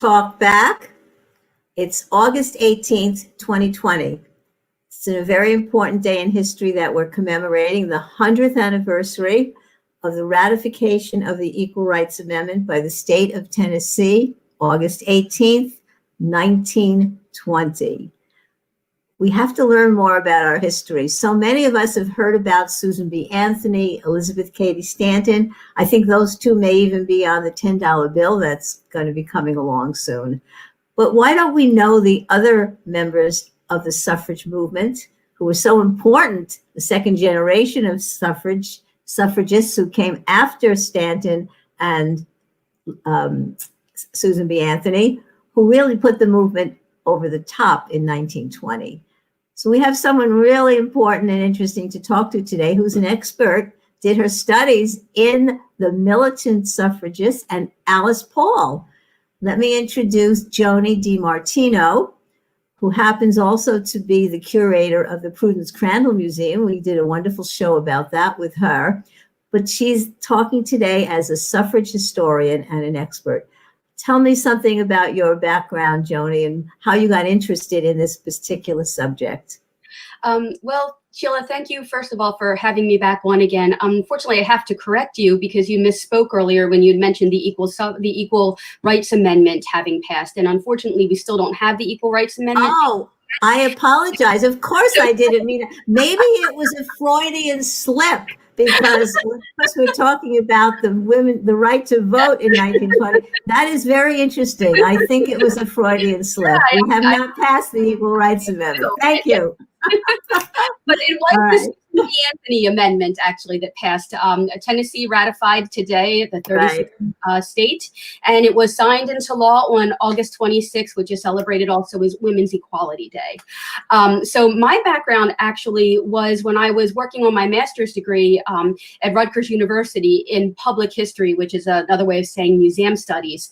Talk Back. It's August 18th, 2020. It's a very important day in history that we're commemorating the 100th anniversary of the ratification of the Equal Rights Amendment by the state of Tennessee, August 18th, 1920. We have to learn more about our history. So many of us have heard about Susan B. Anthony, Elizabeth Cady Stanton. I think those two may even be on the $10 bill that's going to be coming along soon. But why don't we know the other members of the suffrage movement who were so important, the second generation of suffragists who came after Stanton and Susan B. Anthony, who really put the movement over the top in 1920. So we have someone really important and interesting to talk to today who's an expert, did her studies in the militant suffragists and Alice Paul. Let me introduce Joan Dimartino, who happens also to be the curator of the Prudence Crandall Museum. We did a wonderful show about that with her, but she's talking today as a suffrage historian and an expert. Tell me something about your background, Joni, and how you got interested in this particular subject. Well, Sheila, thank you, first of all, for having me back on again. Unfortunately, I have to correct you because you misspoke earlier when you mentioned the Equal Rights Amendment having passed. And unfortunately, we still don't have the Equal Rights Amendment. Oh, I apologize. Of course I didn't mean it. Maybe it was a Freudian slip. Because we're talking about the right to vote in 1920. That is very interesting. I think it was a Freudian slip. We have not passed the Equal Rights Amendment. Thank you. But it was the Anthony Amendment, actually, that passed. Tennessee ratified today, the 36th state, and it was signed into law on August 26th, which is celebrated also as Women's Equality Day. So my background actually was when I was working on my master's degree at Rutgers University in public history, which is another way of saying museum studies.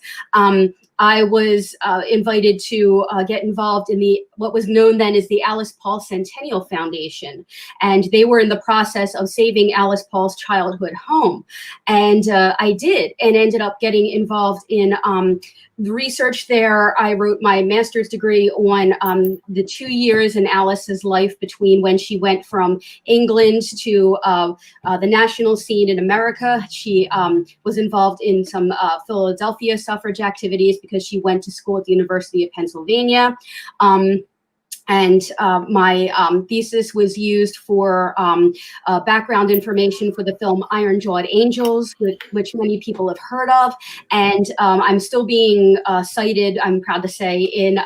I was invited to get involved in what was known then as the Alice Paul Centennial Foundation. And they were in the process of saving Alice Paul's childhood home. And I did, and ended up getting involved in the research there. I wrote my master's degree on the 2 years in Alice's life between when she went from England to the national scene in America. She was involved in some Philadelphia suffrage activities because she went to school at the University of Pennsylvania. And my thesis was used for background information for the film Iron Jawed Angels, which many people have heard of. And I'm still being cited, I'm proud to say, in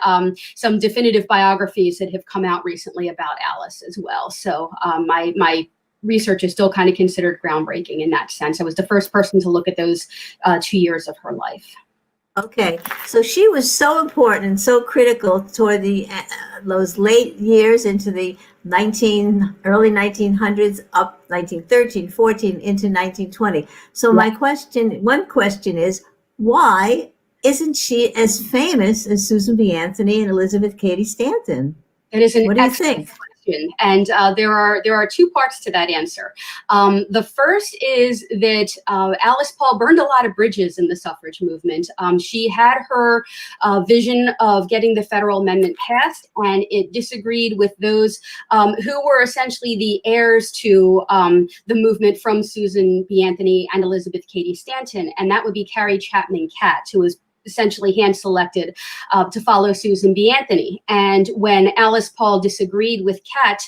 some definitive biographies that have come out recently about Alice as well. So my research is still kind of considered groundbreaking in that sense. I was the first person to look at those 2 years of her life. Okay, so she was so important and so critical toward those late years into the early 1900s, up 1913, 14, into 1920. So one question is, why isn't she as famous as Susan B. Anthony and Elizabeth Cady Stanton? It is an What do you think? And there are two parts to that answer. The first is that Alice Paul burned a lot of bridges in the suffrage movement. She had her vision of getting the federal amendment passed, and it disagreed with those who were essentially the heirs to the movement from Susan B. Anthony and Elizabeth Cady Stanton, and that would be Carrie Chapman Catt, who was essentially hand-selected to follow Susan B. Anthony. And when Alice Paul disagreed with Catt,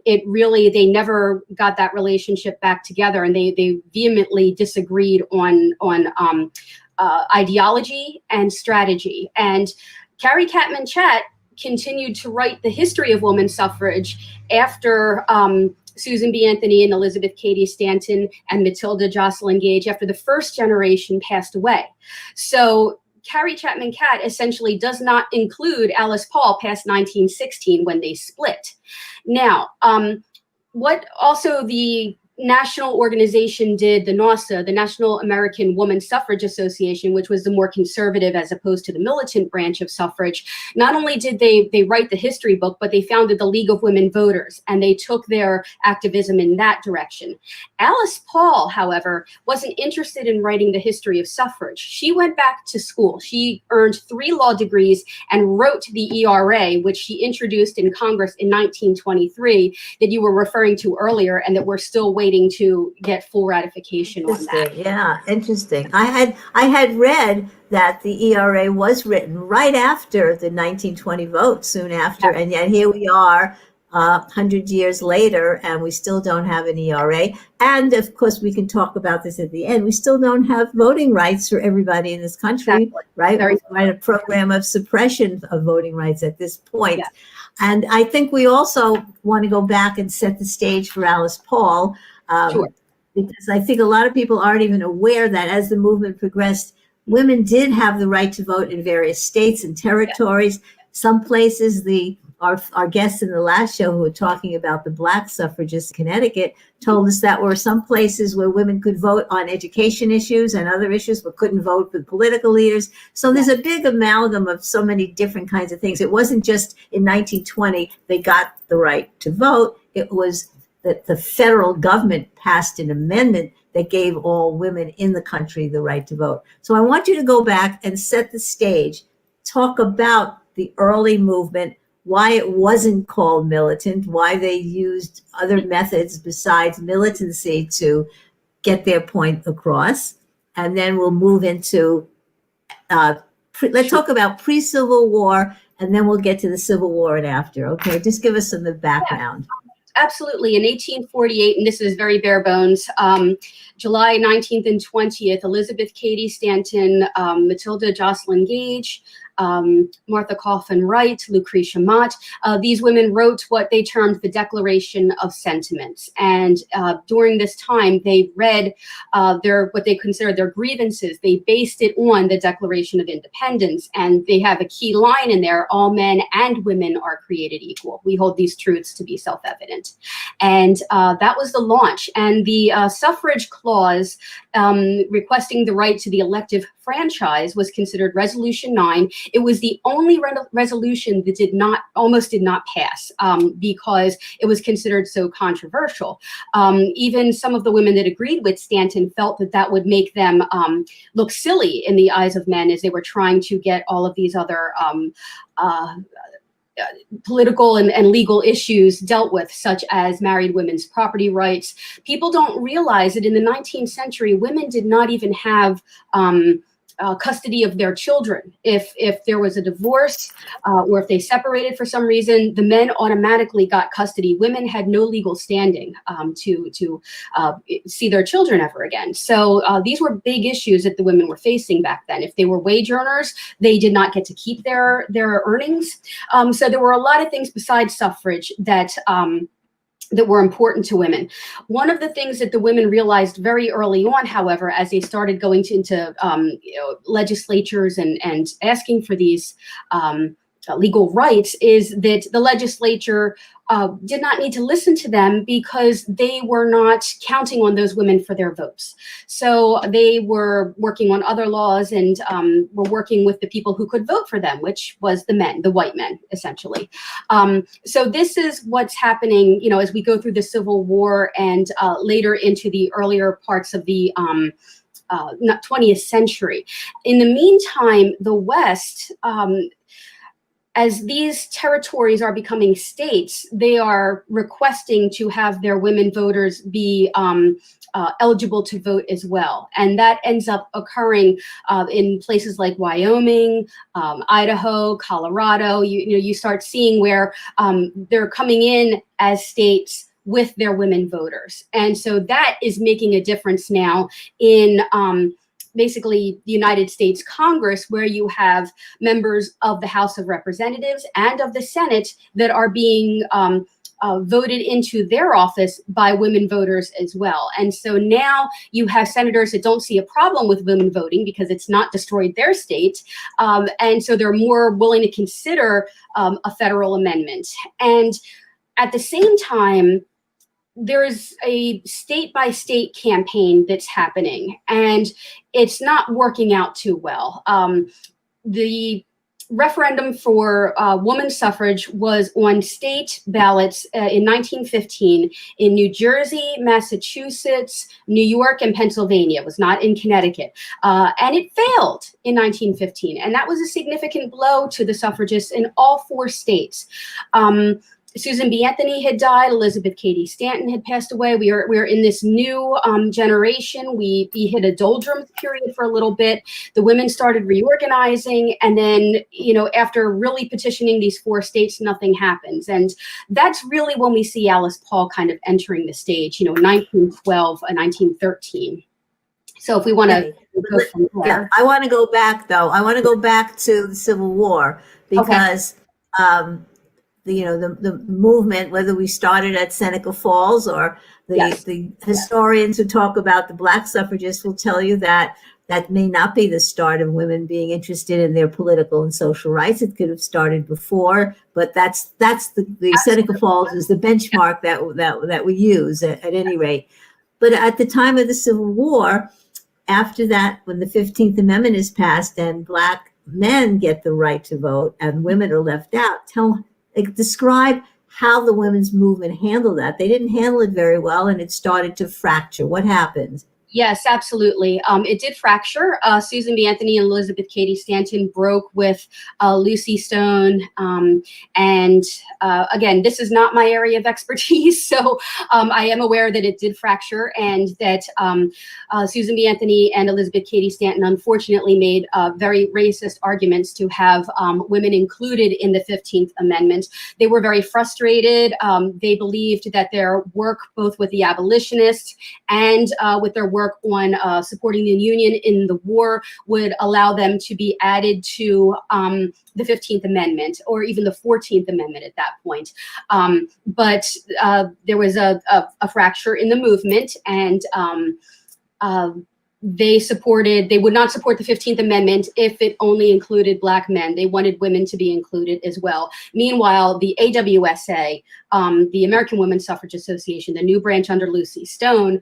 they never got that relationship back together, and they vehemently disagreed on ideology and strategy. And Carrie Chapman Catt continued to write the history of women's suffrage after Susan B. Anthony and Elizabeth Cady Stanton and Matilda Jocelyn Gage, after the first generation passed away. So Carrie Chapman Catt essentially does not include Alice Paul past 1916 when they split. Now, what also the national organization did, the NAWSA, the National American Woman Suffrage Association, which was the more conservative as opposed to the militant branch of suffrage, not only did they write the history book, but they founded the League of Women Voters, and they took their activism in that direction. Alice Paul, however, wasn't interested in writing the history of suffrage. She went back to school. She earned 3 law degrees and wrote the ERA, which she introduced in Congress in 1923, that you were referring to earlier, and that we're still waiting to get full ratification on that. Yeah, interesting. I had read that the ERA was written right after the 1920 vote, soon after, and yet here we are 100 years later, and we still don't have an ERA. And of course, we can talk about this at the end. We still don't have voting rights for everybody in this country, right? We're in a program of suppression of voting rights at this point. Yeah. And I think we also want to go back and set the stage for Alice Paul. Sure. Because I think a lot of people aren't even aware that as the movement progressed, women did have the right to vote in various states and territories. Yeah. Some places, our guests in the last show who were talking about the Black suffragists in Connecticut told us that were some places where women could vote on education issues and other issues, but couldn't vote for political leaders. So there's a big amalgam of so many different kinds of things. It wasn't just in 1920 they got the right to vote. It was that the federal government passed an amendment that gave all women in the country the right to vote. So I want you to go back and set the stage, talk about the early movement, why it wasn't called militant, why they used other methods besides militancy to get their point across. And then we'll move into, let's talk about pre-Civil War, and then we'll get to the Civil War and after. Okay, just give us some of the background. Yeah. Absolutely. In 1848, and this is very bare bones, July 19th and 20th, Elizabeth Cady Stanton, Matilda Jocelyn Gage, Martha Coffin Wright, Lucretia Mott. These women wrote what they termed the Declaration of Sentiments. And during this time, they read what they considered their grievances. They based it on the Declaration of Independence. And they have a key line in there: all men and women are created equal. We hold these truths to be self-evident. And that was the launch. And the suffrage clause requesting the right to the elective franchise was considered Resolution 9. It was the only resolution that almost did not pass because it was considered so controversial. Even some of the women that agreed with Stanton felt that that would make them look silly in the eyes of men as they were trying to get all of these other political and legal issues dealt with, such as married women's property rights. People don't realize that in the 19th century, women did not even have custody of their children. If there was a divorce or if they separated for some reason, the men automatically got custody. Women had no legal standing to see their children ever again. So these were big issues that the women were facing back then. If they were wage earners, they did not get to keep their earnings. So there were a lot of things besides suffrage that were important to women. One of the things that the women realized very early on, however, as they started going into legislatures and asking for these legal rights, is that the legislature did not need to listen to them because they were not counting on those women for their votes. So they were working on other laws and were working with the people who could vote for them, which was the men, the white men, essentially. So this is what's happening, as we go through the Civil War and later into the earlier parts of the 20th century. In the meantime, the West, as these territories are becoming states, they are requesting to have their women voters be eligible to vote as well. And that ends up occurring in places like Wyoming, Idaho, Colorado. You start seeing where they're coming in as states with their women voters. And so that is making a difference now in basically the United States Congress, where you have members of the House of Representatives and of the Senate that are being voted into their office by women voters as well. And so now you have senators that don't see a problem with women voting because it's not destroyed their state. And so they're more willing to consider a federal amendment. And at the same time, there's a state-by-state campaign that's happening, and it's not working out too well. The referendum for women's suffrage was on state ballots in 1915 in New Jersey, Massachusetts, New York, and Pennsylvania. It was not in Connecticut. And it failed in 1915. And that was a significant blow to the suffragists in all 4 states. Susan B. Anthony had died. Elizabeth Cady Stanton had passed away. We are in this new generation. We hit a doldrums period for a little bit. The women started reorganizing, and then, after really petitioning these 4 states, nothing happens. And that's really when we see Alice Paul kind of entering the stage. 1912 and 1913. So if we want to go from there. Yeah, I want to go back though. I want to go back to the Civil War because. Okay. The movement, whether we started at Seneca Falls or the historians who talk about the Black suffragists will tell you that may not be the start of women being interested in their political and social rights. It could have started before, but that's the Seneca Falls is the benchmark that we use at any rate. But at the time of the Civil War, after that, when the 15th Amendment is passed and Black men get the right to vote and women are left out, describe how the women's movement handled that. They didn't handle it very well, and it started to fracture. What happened? Yes, absolutely. It did fracture. Susan B. Anthony and Elizabeth Cady Stanton broke with Lucy Stone. And again, this is not my area of expertise, so I am aware that it did fracture, and that Susan B. Anthony and Elizabeth Cady Stanton unfortunately made very racist arguments to have women included in the 15th Amendment. They were very frustrated. They believed that their work, both with the abolitionists and with their work on supporting the Union in the war, would allow them to be added to the 15th Amendment or even the 14th Amendment at that point. But there was a fracture in the movement, and they would not support the 15th Amendment if it only included Black men. They wanted women to be included as well. Meanwhile, the AWSA, the American Women's Suffrage Association, the new branch under Lucy Stone,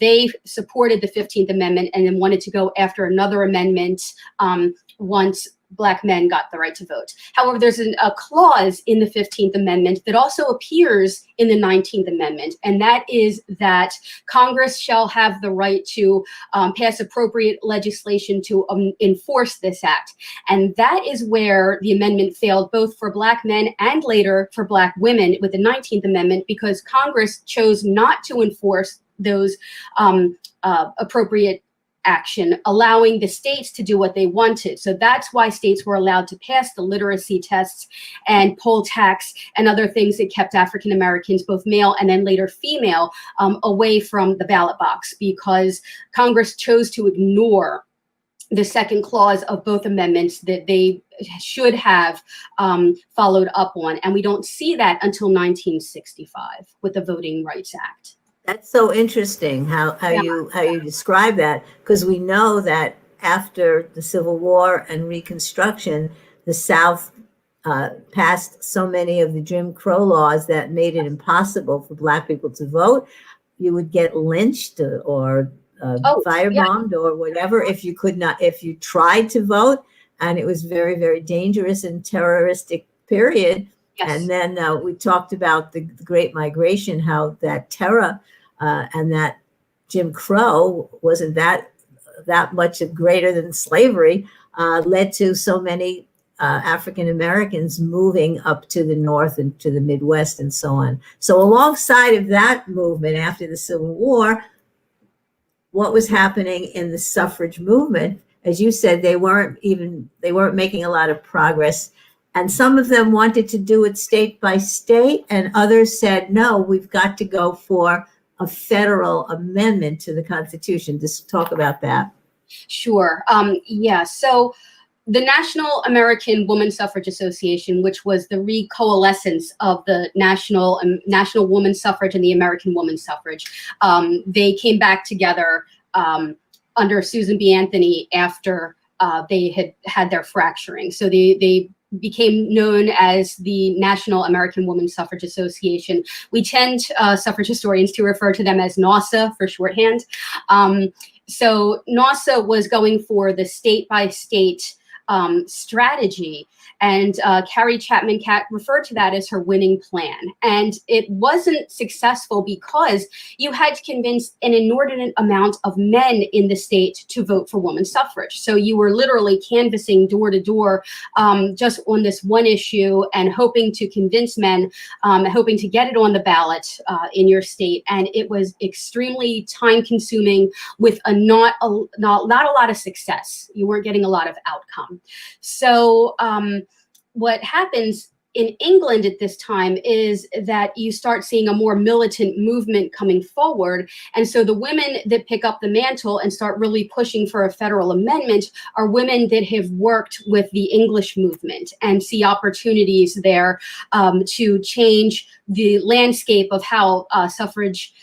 they supported the 15th Amendment and then wanted to go after another amendment once Black men got the right to vote. However, there's a clause in the 15th Amendment that also appears in the 19th Amendment, and that is that Congress shall have the right to pass appropriate legislation to enforce this act. And that is where the amendment failed, both for Black men and later for Black women with the 19th Amendment, because Congress chose not to enforce those appropriate action, allowing the states to do what they wanted. So that's why states were allowed to pass the literacy tests and poll tax and other things that kept African Americans, both male and then later female, away from the ballot box, because Congress chose to ignore the second clause of both amendments that they should have followed up on. And we don't see that until 1965 with the Voting Rights Act. That's so interesting how you describe that, because we know that after the Civil War and Reconstruction, the South passed so many of the Jim Crow laws that made it impossible for Black people to vote. You would get lynched or firebombed or whatever if you tried to vote, and it was very, very dangerous and terroristic period. Yes. And then we talked about the Great Migration, how that terror and that Jim Crow wasn't that much greater than slavery, led to so many African Americans moving up to the North and to the Midwest and so on. So alongside of that movement after the Civil War, what was happening in the suffrage movement? As you said, they weren't making a lot of progress. And some of them wanted to do it state by state, and others said, no, we've got to go for a federal amendment to the Constitution. Just talk about that. Sure. So the National American Women's Suffrage Association, which was the recoalescence of the National Women's Suffrage and the American Women's Suffrage, they came back together under Susan B. Anthony after they had their fracturing. So they became known as the National American Woman Suffrage Association. We tend, suffrage historians, to refer to them as NAWSA for shorthand. So NAWSA was going for the state-by-state strategy, and Carrie Chapman Catt referred to that as her winning plan. And it wasn't successful because you had to convince an inordinate amount of men in the state to vote for women's suffrage. So you were literally canvassing door to door just on this one issue and hoping to convince men, hoping to get it on the ballot in your state. And it was extremely time consuming with not a lot of success. You weren't getting a lot of outcome. So what happens in England at this time is that you start seeing a more militant movement coming forward. And so the women that pick up the mantle and start really pushing for a federal amendment are women that have worked with the English movement and see opportunities there to change the landscape of how suffrage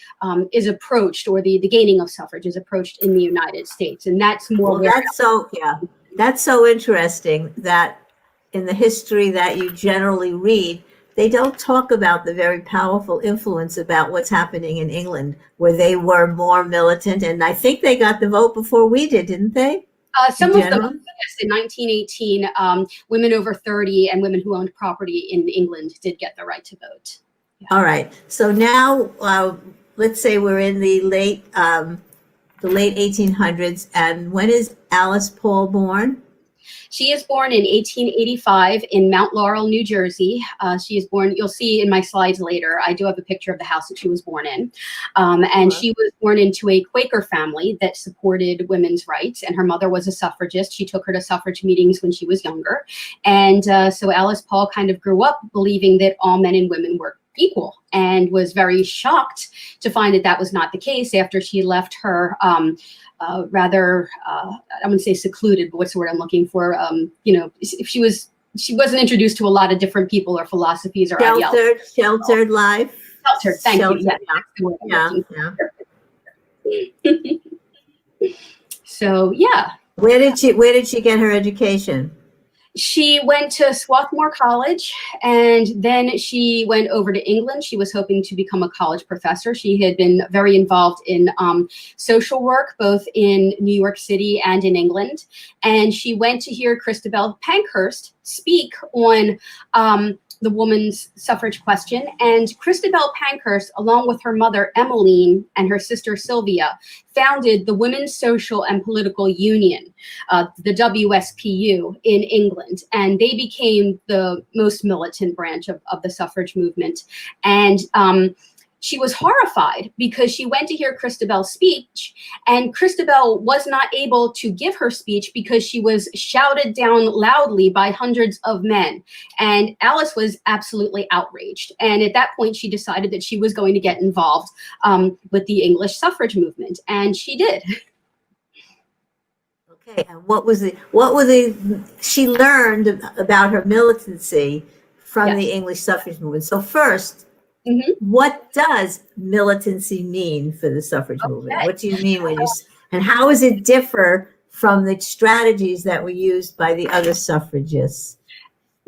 is approached, or the gaining of suffrage is approached in the United States. And that's more that's so interesting that in the history that you generally read, they don't talk about the very powerful influence about what's happening in England, where they were more militant. And I think they got the vote before we did, didn't they? Some of them, yes, in 1918, women over 30 and women who owned property in England did get the right to vote. Yeah. All right. So now, let's say we're in the late 1800s. And when is Alice Paul born? She is born in 1885 in Mount Laurel, New Jersey. She is born, you'll see in my slides later, I do have a picture of the house that she was born in. And she was born into a Quaker family that supported women's rights. And her mother was a suffragist. She took her to suffrage meetings when she was younger. And so Alice Paul kind of grew up believing that all men and women were equal, and was very shocked to find that that was not the case after she left her rather, I wouldn't say secluded, but what's the word I'm looking for? If she wasn't introduced to a lot of different people or philosophies or ideologies. Sheltered life. Sheltered, thank you. Yeah. So, yeah. Where did she get her education? She went to Swarthmore College, and then she went over to England. She was hoping to become a college professor. She had been very involved in social work, both in New York City and in England. And she went to hear Christabel Pankhurst speak on the woman's suffrage question. And Christabel Pankhurst, along with her mother, Emmeline, and her sister, Sylvia, founded the Women's Social and Political Union, the WSPU, in England. And they became the most militant branch of the suffrage movement. And she was horrified because she went to hear Christabel's speech, and Christabel was not able to give her speech because she was shouted down loudly by hundreds of men. And Alice was absolutely outraged. And at that point, she decided that she was going to get involved with the English suffrage movement, and she did. Okay, and she learned about her militancy from the English suffrage movement. So first, what does militancy mean for the suffrage movement? What do you mean and how does it differ from the strategies that were used by the other suffragists?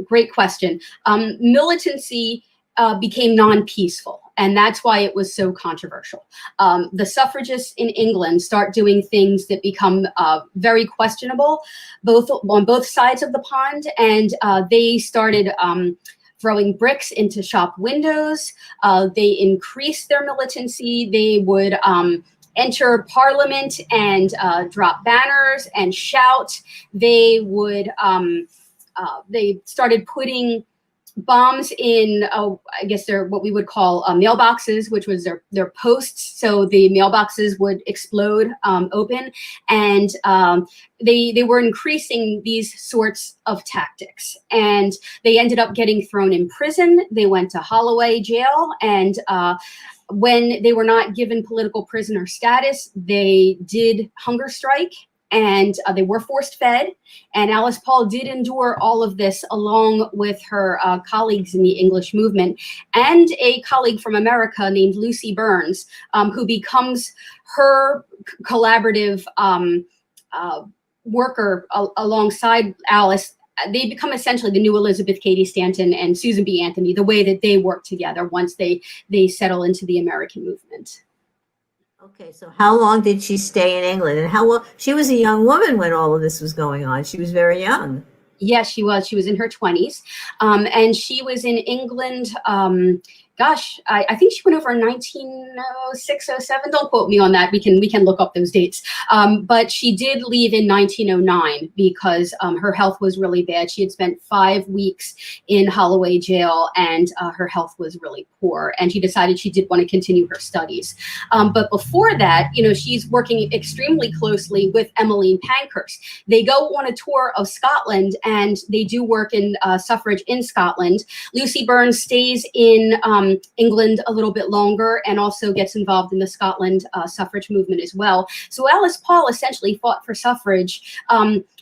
Great question. Militancy became non-peaceful, and that's why it was so controversial. The suffragists in England start doing things that become very questionable, on both sides of the pond, and they started throwing bricks into shop windows. They increased their militancy. They would enter Parliament and drop banners and shout. They would, they started putting bombs in, I guess they're what we would call mailboxes, which was their posts. So the mailboxes would explode open, and they were increasing these sorts of tactics. And they ended up getting thrown in prison. They went to Holloway jail, and when they were not given political prisoner status, they did hunger strike. And they were forced fed. And Alice Paul did endure all of this along with her colleagues in the English movement, and a colleague from America named Lucy Burns, who becomes her collaborative worker alongside Alice they become essentially the new Elizabeth Cady Stanton and Susan B. Anthony, the way that they work together once they settle into the American movement. Okay, so how long did she stay in England, and how long? She was a young woman when all of this was going on. She was very young. Yes, she was. She was in her 20s, and she was in England. I think she went over in 1906, 07. Don't quote me on that. We can look up those dates. But she did leave in 1909 because her health was really bad. She had spent 5 weeks in Holloway jail, and her health was really poor. And she decided she did want to continue her studies. But before that, she's working extremely closely with Emmeline Pankhurst. They go on a tour of Scotland, and they do work in suffrage in Scotland. Lucy Burns stays in England a little bit longer and also gets involved in the Scotland suffrage movement as well. So Alice Paul essentially fought for suffrage,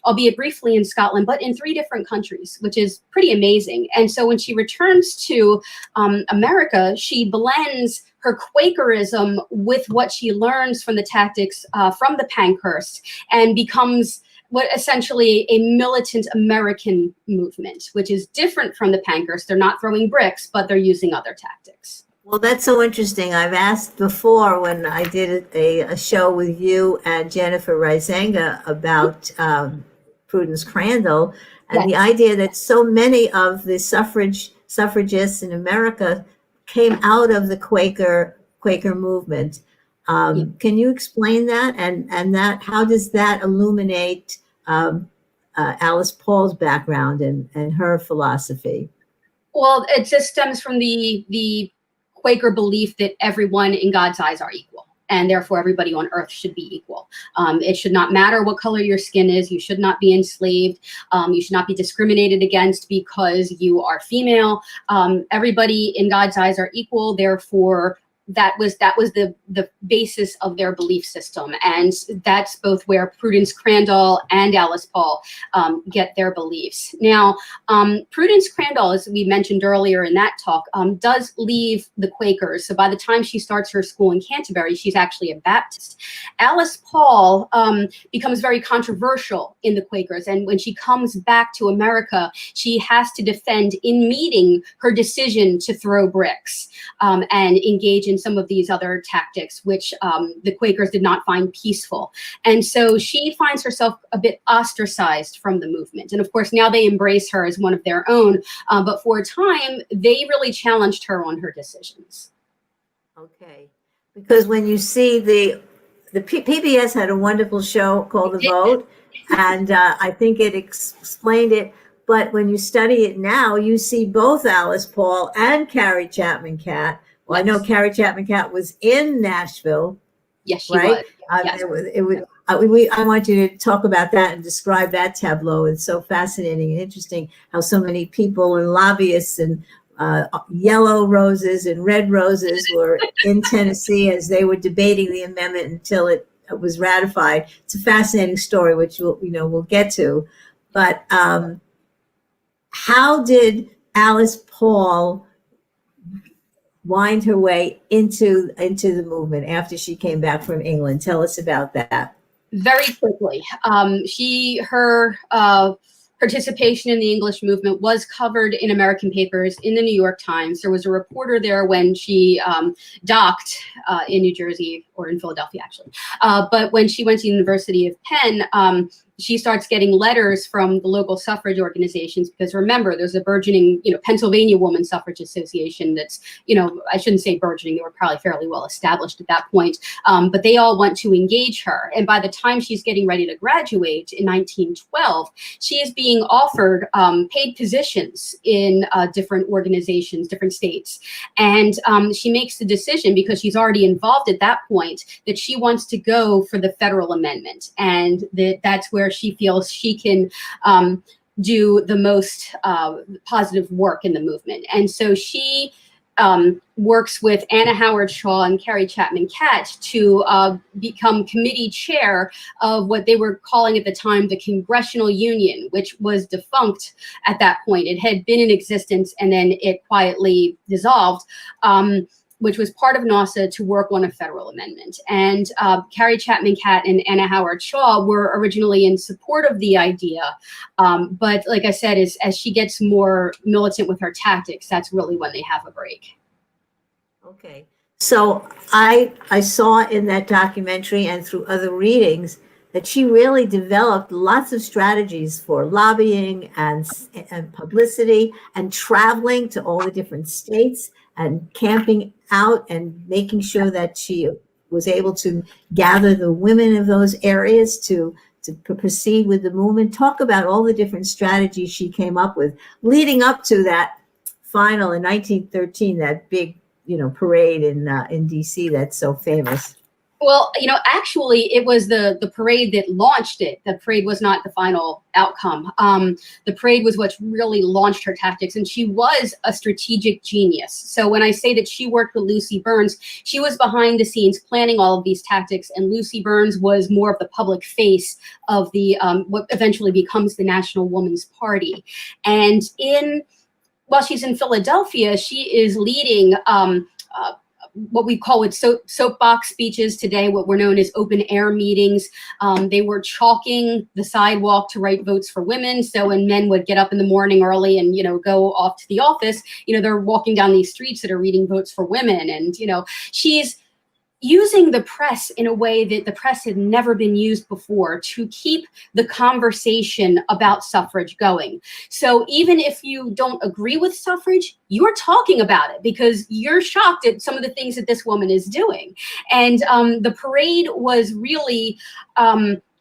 albeit briefly in Scotland, but in 3 different countries, which is pretty amazing. And so when she returns to America, she blends her Quakerism with what she learns from the tactics from the Pankhurst and becomes what essentially a militant American movement, which is different from the Pankhurst. They're not throwing bricks, but they're using other tactics. Well, that's so interesting. I've asked before when I did a show with you and Jennifer Reisenga about Prudence Crandall, and the idea that so many of the suffragists in America came out of the Quaker movement. Can you explain that, and that how does that illuminate Alice Paul's background and her philosophy? Well, it just stems from the Quaker belief that everyone in God's eyes are equal, and therefore everybody on earth should be equal. It should not matter what color your skin is. You should not be enslaved. You should not be discriminated against because you are female. Everybody in God's eyes are equal. Therefore, that was the basis of their belief system. And that's both where Prudence Crandall and Alice Paul get their beliefs. Now, Prudence Crandall, as we mentioned earlier in that talk, does leave the Quakers. So by the time she starts her school in Canterbury, she's actually a Baptist. Alice Paul becomes very controversial in the Quakers. And when she comes back to America, she has to defend in meeting her decision to throw bricks and engage in some of these other tactics, which the Quakers did not find peaceful. And so she finds herself a bit ostracized from the movement. And of course, now they embrace her as one of their own. But for a time, they really challenged her on her decisions. Okay. Because when you see the PBS had a wonderful show called The Vote, and I think it explained it. But when you study it now, you see both Alice Paul and Carrie Chapman Catt. Well, I know Carrie Chapman Catt was in Nashville. Yes, she right? was. Yes. I want you to talk about that and describe that tableau. It's so fascinating and interesting how so many people and lobbyists and yellow roses and red roses were in Tennessee as they were debating the amendment until it was ratified. It's a fascinating story, which we'll get to. But how did Alice Paul wind her way into the movement after she came back from England? Tell us about that. Very quickly. Her participation in the English movement was covered in American papers in the New York Times. There was a reporter there when she docked in New Jersey, or in Philadelphia, actually. But when she went to the University of Penn, she starts getting letters from the local suffrage organizations, because remember, there's a burgeoning, Pennsylvania Woman Suffrage Association that's, I shouldn't say burgeoning, they were probably fairly well established at that point, but they all want to engage her. And by the time she's getting ready to graduate in 1912, she is being offered paid positions in different organizations, different states. And she makes the decision, because she's already involved at that point, that she wants to go for the federal amendment. And that's where she feels she can do the most positive work in the movement. And so she works with Anna Howard Shaw and Carrie Chapman Catt to become committee chair of what they were calling at the time the Congressional Union, which was defunct at that point. It had been in existence and then it quietly dissolved. which was part of NASA, to work on a federal amendment. And Carrie Chapman Catt and Anna Howard Shaw were originally in support of the idea. But like I said, as she gets more militant with her tactics, that's really when they have a break. Okay. So I saw in that documentary and through other readings that she really developed lots of strategies for lobbying and publicity and traveling to all the different states and camping out and making sure that she was able to gather the women of those areas to proceed with the movement. Talk about all the different strategies she came up with leading up to that final in 1913, that big, parade in DC that's so famous. Well, actually, it was the parade that launched it. The parade was not the final outcome. The parade was what really launched her tactics, and she was a strategic genius. So when I say that she worked with Lucy Burns, she was behind the scenes planning all of these tactics, and Lucy Burns was more of the public face of the what eventually becomes the National Woman's Party. And while she's in Philadelphia, she is leading what we call with soapbox speeches today, what were known as open air meetings. They were chalking the sidewalk to write votes for women. So when men would get up in the morning early and, go off to the office, they're walking down these streets that are reading votes for women. And, she's using the press in a way that the press had never been used before to keep the conversation about suffrage going. So even if you don't agree with suffrage, you're talking about it because you're shocked at some of the things that this woman is doing. And the parade was really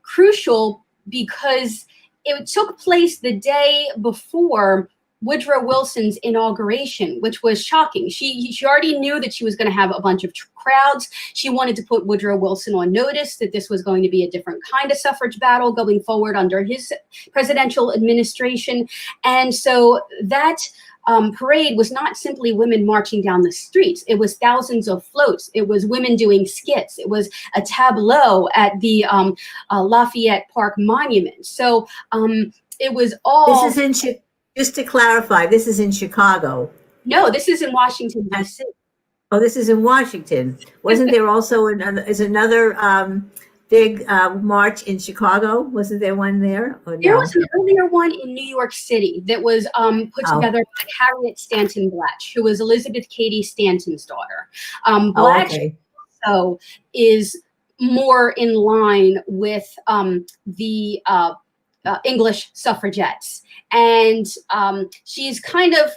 crucial because it took place the day before Woodrow Wilson's inauguration, which was shocking. She already knew that she was going to have a bunch of crowds. She wanted to put Woodrow Wilson on notice that this was going to be a different kind of suffrage battle going forward under his presidential administration. And so that parade was not simply women marching down the streets. It was thousands of floats. It was women doing skits. It was a tableau at the Lafayette Park Monument. So it was all... This is in Just to clarify, this is in Chicago. No, this is in Washington, D.C. Oh, this is in Washington. Wasn't there also another big march in Chicago? Wasn't there one there? Or no? There was an earlier one in New York City that was put together by Harriet Stanton Blatch, who was Elizabeth Cady Stanton's daughter. Blatch also is more in line with the English suffragettes. And she's kind of,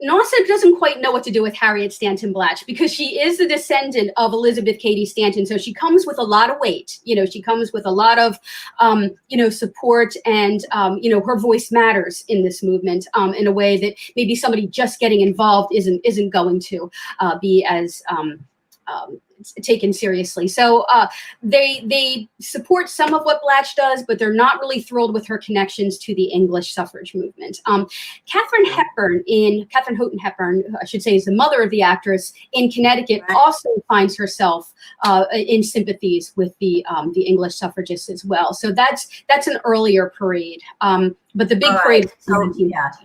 NASA doesn't quite know what to do with Harriet Stanton Blatch because she is the descendant of Elizabeth Cady Stanton. So she comes with a lot of weight. She comes with a lot of, support and, her voice matters in this movement in a way that maybe somebody just getting involved isn't going to be as taken seriously. So they support some of what Blatch does, but they're not really thrilled with her connections to the English suffrage movement. Katharine Houghton Hepburn, I should say, is the mother of the actress in Connecticut, also finds herself in sympathies with the English suffragists as well. So that's an earlier parade. But the big parade. So,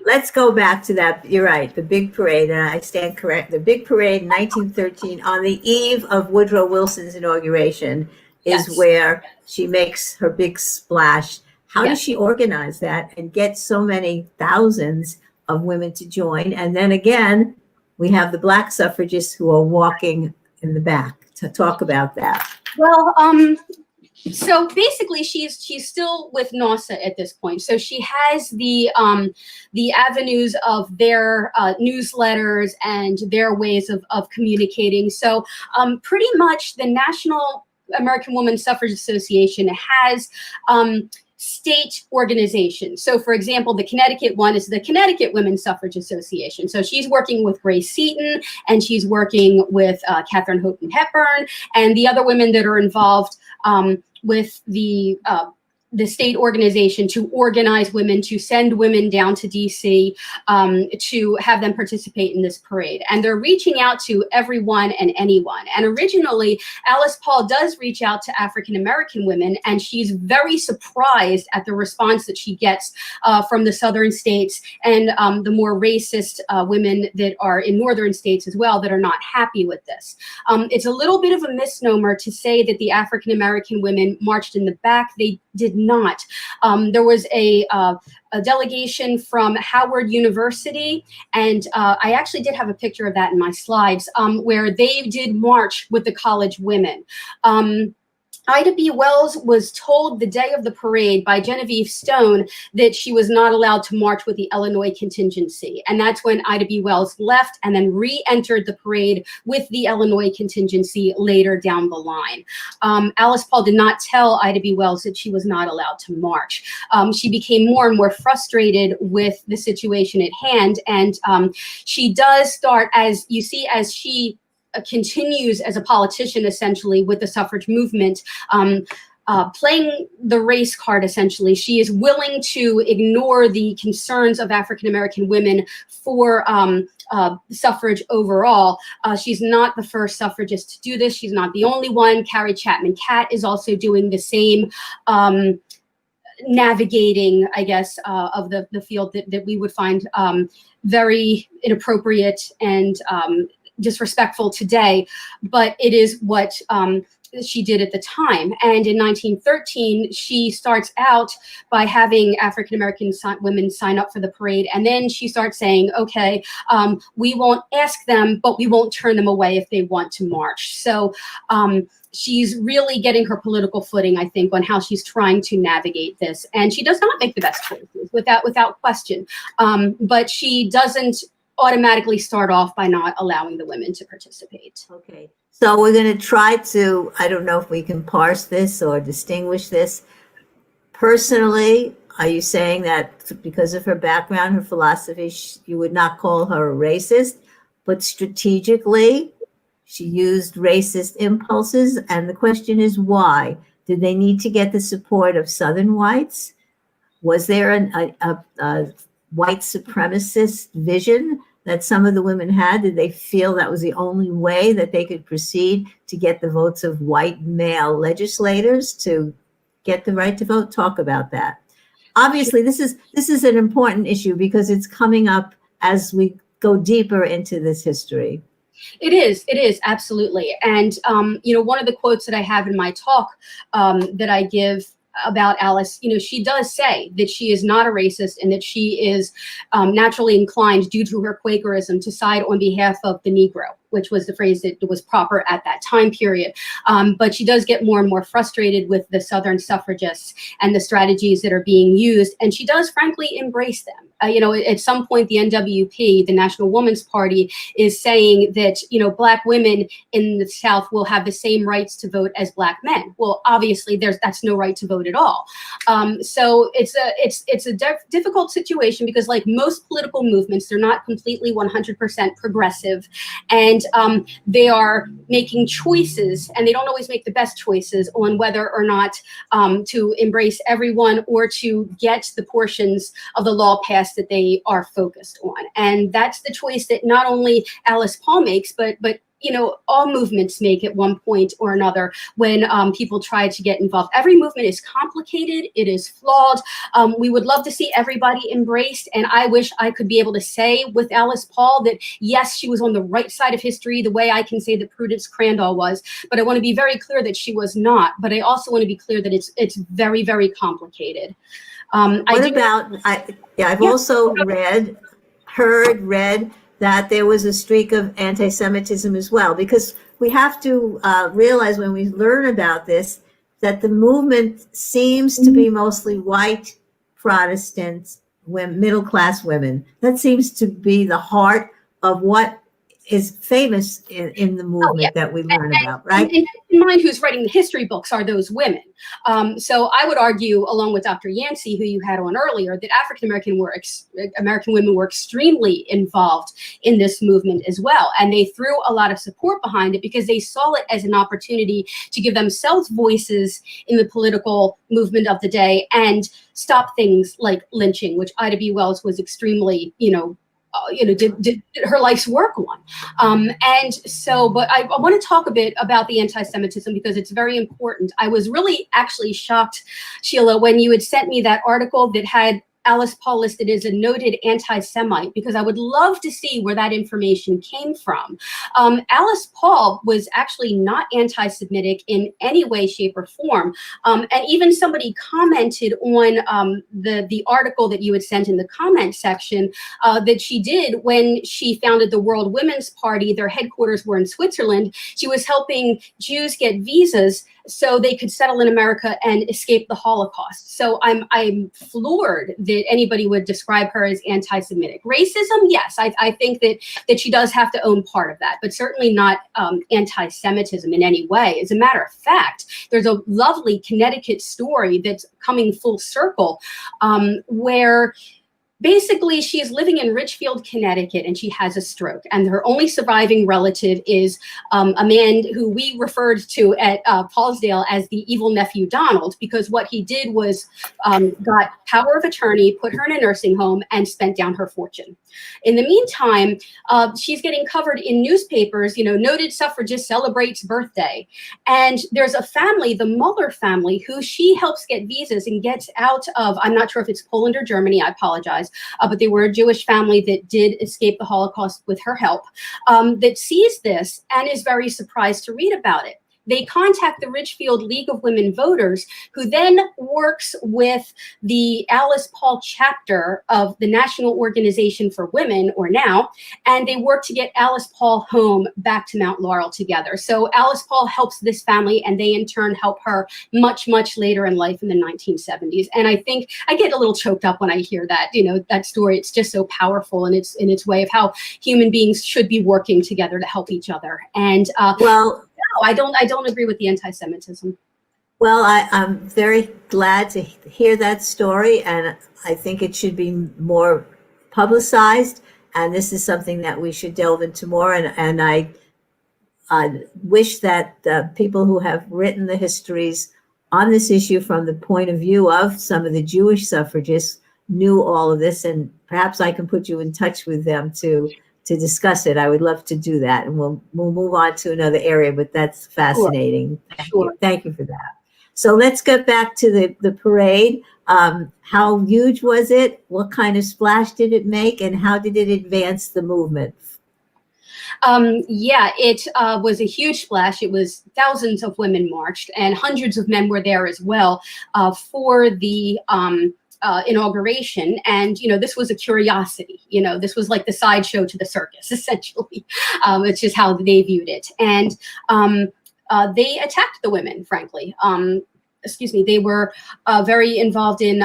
let's go back to that. You're right. The big parade, and I stand correct. The big parade in 1913, on the eve of Woodrow Wilson's inauguration, is where she makes her big splash. How does she organize that and get so many thousands of women to join? And then again, we have the Black suffragists who are walking in the back. To talk about that. Well, so basically, she's still with NASA at this point. So she has the avenues of their newsletters and their ways of communicating. So pretty much the National American Woman Suffrage Association has state organizations. So for example, the Connecticut one is the Connecticut Women's Suffrage Association. So she's working with Grace Seton and she's working with Katharine Houghton Hepburn and the other women that are involved with the the state organization to organize women, to send women down to DC to have them participate in this parade. And they're reaching out to everyone and anyone. And originally, Alice Paul does reach out to African-American women, and she's very surprised at the response that she gets from the southern states and the more racist women that are in northern states as well that are not happy with this. It's a little bit of a misnomer to say that the African-American women marched in the back. They did not. There was a delegation from Howard University, and I actually did have a picture of that in my slides, where they did march with the college women. Ida B. Wells was told the day of the parade by Genevieve Stone that she was not allowed to march with the Illinois contingency. And that's when Ida B. Wells left and then re-entered the parade with the Illinois contingency later down the line. Alice Paul did not tell Ida B. Wells that she was not allowed to march. She became more and more frustrated with the situation at hand. And she does start, as you see, as she continues as a politician, essentially, with the suffrage movement, playing the race card, essentially. She is willing to ignore the concerns of African-American women for suffrage overall. She's not the first suffragist to do this. She's not the only one. Carrie Chapman Catt is also doing the same navigating, I guess, of the field that we would find very inappropriate and disrespectful today, but it is what she did at the time. And in 1913, she starts out by having African-American women sign up for the parade. And then she starts saying, okay, we won't ask them, but we won't turn them away if they want to march. So she's really getting her political footing, I think, on how she's trying to navigate this. And she does not make the best choices, without question. But she doesn't automatically start off by not allowing the women to participate. Okay, so we're going to try to, I don't know if we can parse this or distinguish this. Personally, are you saying that because of her background, her philosophy, you would not call her a racist, but strategically, she used racist impulses? And the question is why? Did they need to get the support of Southern whites? Was there a white supremacist vision that some of the women had? Did they feel that was the only way that they could proceed to get the votes of white male legislators to get the right to vote? Talk about that. Obviously, this is an important issue because it's coming up as we go deeper into this history. It is, absolutely. And, one of the quotes that I have in my talk that I give about Alice, she does say that she is not a racist and that she is naturally inclined, due to her Quakerism, to side on behalf of the Negro, which was the phrase that was proper at that time period. But she does get more and more frustrated with the Southern suffragists and the strategies that are being used. And she does, frankly, embrace them. At some point, the NWP, the National Woman's Party, is saying that, Black women in the South will have the same rights to vote as Black men. Well, obviously, that's no right to vote at all. So it's a difficult situation because, like most political movements, they're not completely 100% progressive. And they are making choices, and they don't always make the best choices on whether or not to embrace everyone or to get the portions of the law passed that they are focused on. And that's the choice that not only Alice Paul makes, but all movements make at one point or another when people try to get involved. Every movement is complicated. It is flawed. We would love to see everybody embraced. And I wish I could be able to say with Alice Paul that, yes, she was on the right side of history, the way I can say that Prudence Crandall was. But I want to be very clear that she was not. But I also want to be clear that it's very, very complicated. I've also read that there was a streak of anti-Semitism as well, because we have to realize when we learn about this, that the movement seems to be mostly white Protestants, middle-class women. That seems to be the heart of what is famous in the movement that we learn about, right? And in mind, who's writing the history books are those women. So I would argue, along with Dr. Yancey, who you had on earlier, that African American women were extremely involved in this movement as well. And they threw a lot of support behind it because they saw it as an opportunity to give themselves voices in the political movement of the day and stop things like lynching, which Ida B. Wells was extremely, did her life's work on. And so, but I want to talk a bit about the anti-Semitism because it's very important. I was really actually shocked, Sheila, when you had sent me that article that had Alice Paul listed as a noted anti-Semite, because I would love to see where that information came from. Alice Paul was actually not anti-Semitic in any way, shape, or form. And even somebody commented on the article that you had sent in the comment section that she did when she founded the World Women's Party. Their headquarters were in Switzerland. She was helping Jews get visas so they could settle in America and escape the Holocaust. So I'm floored that anybody would describe her as anti-Semitic. Racism, yes, I think that she does have to own part of that, but certainly not anti-Semitism in any way. As a matter of fact, there's a lovely Connecticut story that's coming full circle where basically, she is living in Ridgefield, Connecticut, and she has a stroke. And her only surviving relative is a man who we referred to at Paulsdale as the evil nephew Donald, because what he did was got power of attorney, put her in a nursing home, and spent down her fortune. In the meantime, she's getting covered in newspapers, noted suffragist celebrates birthday. And there's a family, the Muller family, who she helps get visas and gets out of, I'm not sure if it's Poland or Germany, I apologize, but they were a Jewish family that did escape the Holocaust with her help, that sees this and is very surprised to read about it. They contact the Ridgefield League of Women Voters, who then works with the Alice Paul chapter of the National Organization for Women, or NOW, and they work to get Alice Paul home back to Mount Laurel together. So Alice Paul helps this family, and they in turn help her much, much later in life in the 1970s. And I think I get a little choked up when I hear that, that story. It's just so powerful in its way of how human beings should be working together to help each other. And well, no, I don't agree with the anti-Semitism. Well, I'm very glad to hear that story, and I think it should be more publicized. And this is something that we should delve into more. And I wish that people who have written the histories on this issue from the point of view of some of the Jewish suffragists knew all of this, and perhaps I can put you in touch with them to discuss it. I would love to do that, and we'll move on to another area, but that's fascinating. Sure. Thank you for that. So let's get back to the parade. How huge was it? What kind of splash did it make, and how did it advance the movement? Yeah, it was a huge splash. It was thousands of women marched, and hundreds of men were there as well for the inauguration. And, this was a curiosity, this was like the sideshow to the circus, essentially. It's just how they viewed it. And they attacked the women, frankly. They were very involved in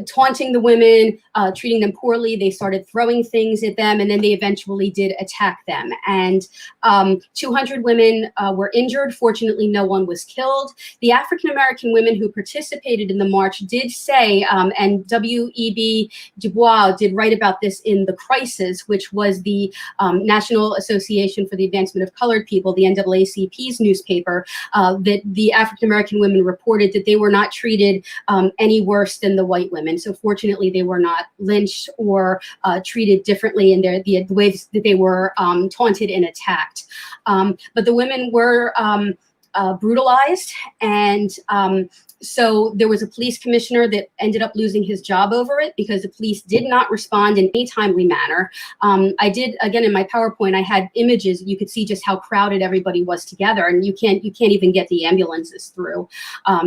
taunting the women, treating them poorly. They started throwing things at them, and then they eventually did attack them. And 200 women were injured. Fortunately, no one was killed. The African-American women who participated in the march did say, and W.E.B. Du Bois did write about this in The Crisis, which was the National Association for the Advancement of Colored People, the NAACP's newspaper, that the African-American women reported that they were not treated any worse than the white women. So fortunately, they were not lynched or treated differently in the ways that they were taunted and attacked. But the women were brutalized, and so there was a police commissioner that ended up losing his job over it because the police did not respond in any timely manner. I did, again, in my PowerPoint, I had images. You could see just how crowded everybody was together, and you can't even get the ambulances through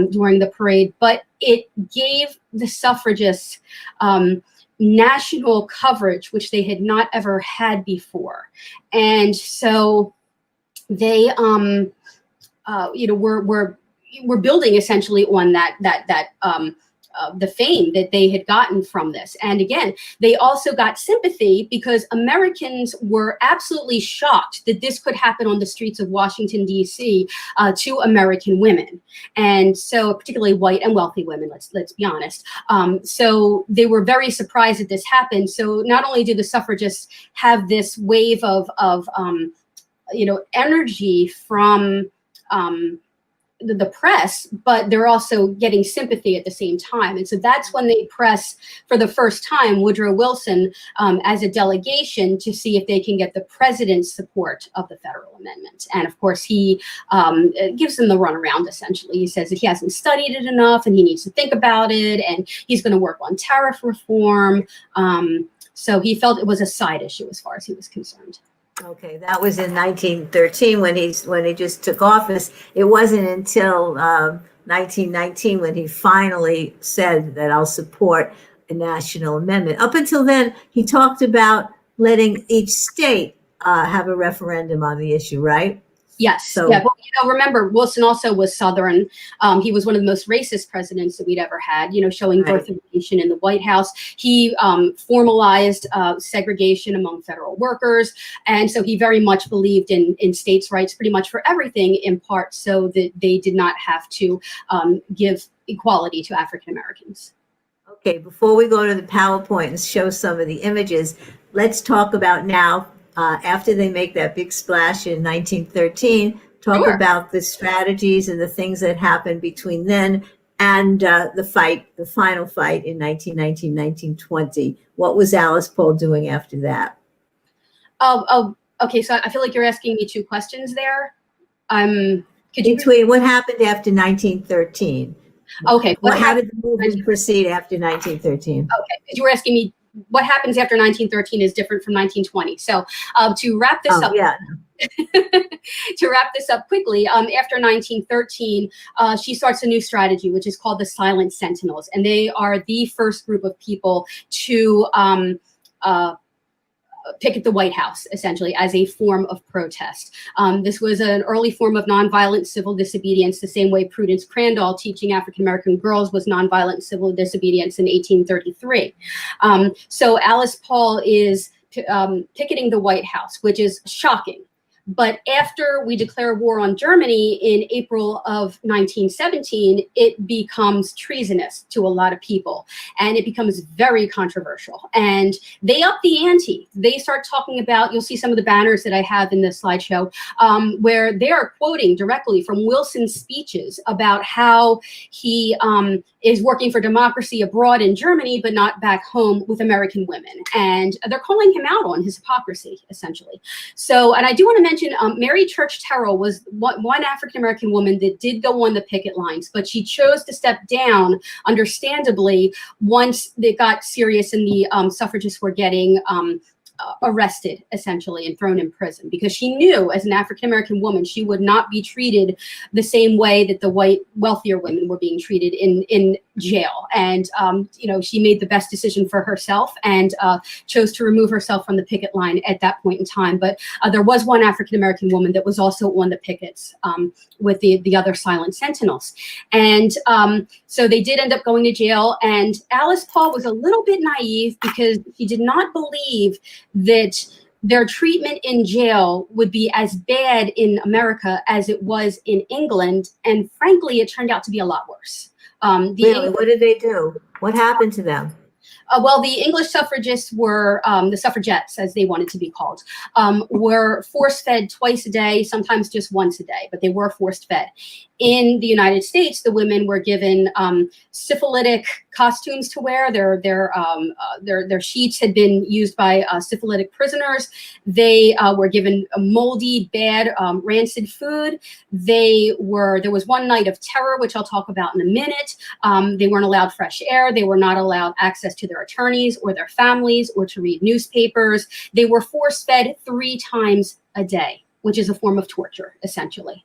during the parade. But it gave the suffragists national coverage, which they had not ever had before. And so they, we're building essentially on that the fame that they had gotten from this. And again, they also got sympathy because Americans were absolutely shocked that this could happen on the streets of Washington, D.C. To American women. And so particularly white and wealthy women, let's be honest. So they were very surprised that this happened. So not only did the suffragists have this wave of energy from the press, but they're also getting sympathy at the same time. And so that's when they press for the first time Woodrow Wilson as a delegation to see if they can get the president's support of the federal amendment. And of course, he gives them the runaround, essentially. He says that he hasn't studied it enough and he needs to think about it, and he's going to work on tariff reform. So he felt it was a side issue as far as he was concerned. Okay, that was in 1913 when he just took office. It wasn't until 1919 when he finally said that I'll support a national amendment. Up until then, he talked about letting each state have a referendum on the issue, right? Yes. So, yeah. Well, remember, Wilson also was Southern. He was one of the most racist presidents that we'd ever had, showing birth of a nation in the White House. He formalized segregation among federal workers. And so he very much believed in states' rights pretty much for everything, in part so that they did not have to give equality to African Americans. Okay, before we go to the PowerPoint and show some of the images, let's talk about now, after they make that big splash in 1913, talk Sure. about the strategies and the things that happened between then and the final fight in 1919, 1920. What was Alice Paul doing after that? Okay. So I feel like you're asking me two questions there. What happened after 1913? Okay. How did the movement proceed after 1913? Okay. You were asking me what happens after 1913 is different from 1920. So to wrap this up, yeah. To wrap this up quickly, after 1913, she starts a new strategy, which is called the Silent Sentinels. And they are the first group of people to picket the White House, essentially, as a form of protest. This was an early form of nonviolent civil disobedience, the same way Prudence Crandall teaching African-American girls was nonviolent civil disobedience in 1833. So Alice Paul is picketing the White House, which is shocking. But after we declare war on Germany in April of 1917, it becomes treasonous to a lot of people, and it becomes very controversial. And they up the ante. They start talking about, you'll see some of the banners that I have in the slideshow, where they are quoting directly from Wilson's speeches about how he is working for democracy abroad in Germany, but not back home with American women. And they're calling him out on his hypocrisy, essentially. So, and I do want to mention Mary Church Terrell was one African-American woman that did go on the picket lines, but she chose to step down, understandably, once it got serious and the suffragists were getting arrested, essentially, and thrown in prison, because she knew as an African-American woman, she would not be treated the same way that the white, wealthier women were being treated in jail. And, she made the best decision for herself and chose to remove herself from the picket line at that point in time. But there was one African-American woman that was also on the pickets with the other Silent Sentinels. And so they did end up going to jail. And Alice Paul was a little bit naive because she did not believe that their treatment in jail would be as bad in America as it was in England. And frankly, it turned out to be a lot worse. Really? What did they do? What happened to them? Well, the English suffragists were, the suffragettes, as they wanted to be called, were force-fed twice a day, sometimes just once a day, but they were force-fed. In the United States, the women were given syphilitic costumes to wear. Their sheets had been used by syphilitic prisoners. They were given a moldy, bad, rancid food. There was one night of terror, which I'll talk about in a minute. They weren't allowed fresh air. They were not allowed access to their attorneys or their families or to read newspapers. They were force-fed 3 times a day, which is a form of torture, essentially.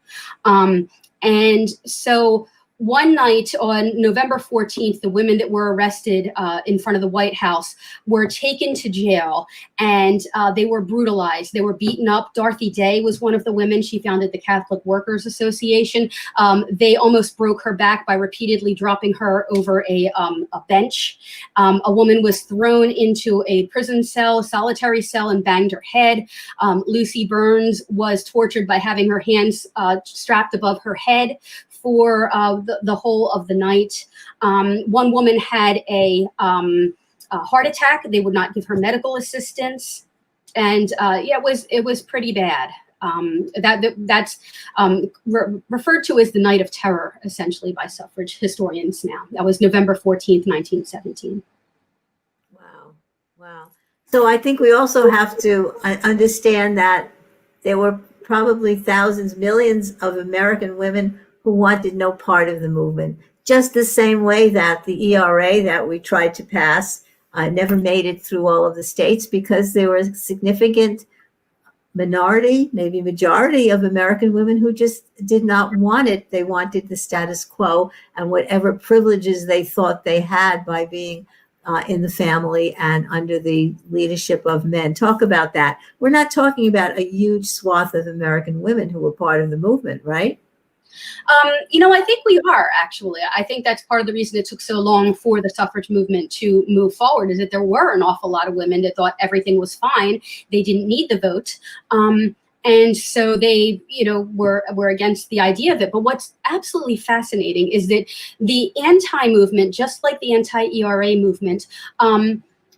And so one night on November 14th, the women that were arrested in front of the White House were taken to jail, and they were brutalized. They were beaten up. Dorothy Day was one of the women. She founded the Catholic Workers Association. They almost broke her back by repeatedly dropping her over a bench. A woman was thrown into a prison cell, a solitary cell, and banged her head. Lucy Burns was tortured by having her hands strapped above her head for the whole of the night. One woman had a heart attack. They would not give her medical assistance, and yeah, it was pretty bad. That's referred to as the Night of Terror, essentially, by suffrage historians now. That was November 14th, 1917. Wow. So I think we also have to understand that there were probably thousands, millions of American women who wanted no part of the movement, just the same way that the ERA that we tried to pass never made it through all of the states, because there was a significant minority, maybe majority of American women who just did not want it. They wanted the status quo and whatever privileges they thought they had by being in the family and under the leadership of men. Talk about that. We're not talking about a huge swath of American women who were part of the movement, right? I think we are, actually. I think that's part of the reason it took so long for the suffrage movement to move forward, is that there were an awful lot of women that thought everything was fine. They didn't need the vote. And so they, were against the idea of it. But what's absolutely fascinating is that the anti-movement, just like the anti-ERA movement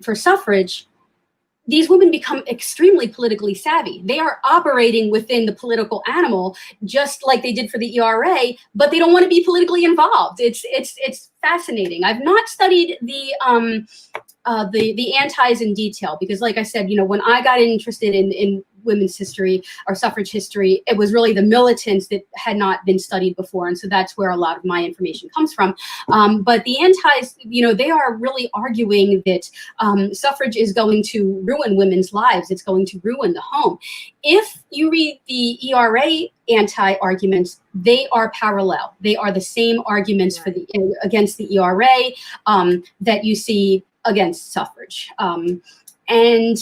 for suffrage, these women become extremely politically savvy. They are operating within the political animal, just like they did for the ERA, but they don't want to be politically involved. It's fascinating. I've not studied the antis in detail, because, like I said, when I got interested in women's history or suffrage history, it was really the militants that had not been studied before, and so that's where a lot of my information comes from. But the antis, they are really arguing that suffrage is going to ruin women's lives. It's going to ruin the home. If you read the ERA anti-arguments, they are parallel. They are the same arguments for against the ERA that you see against suffrage. And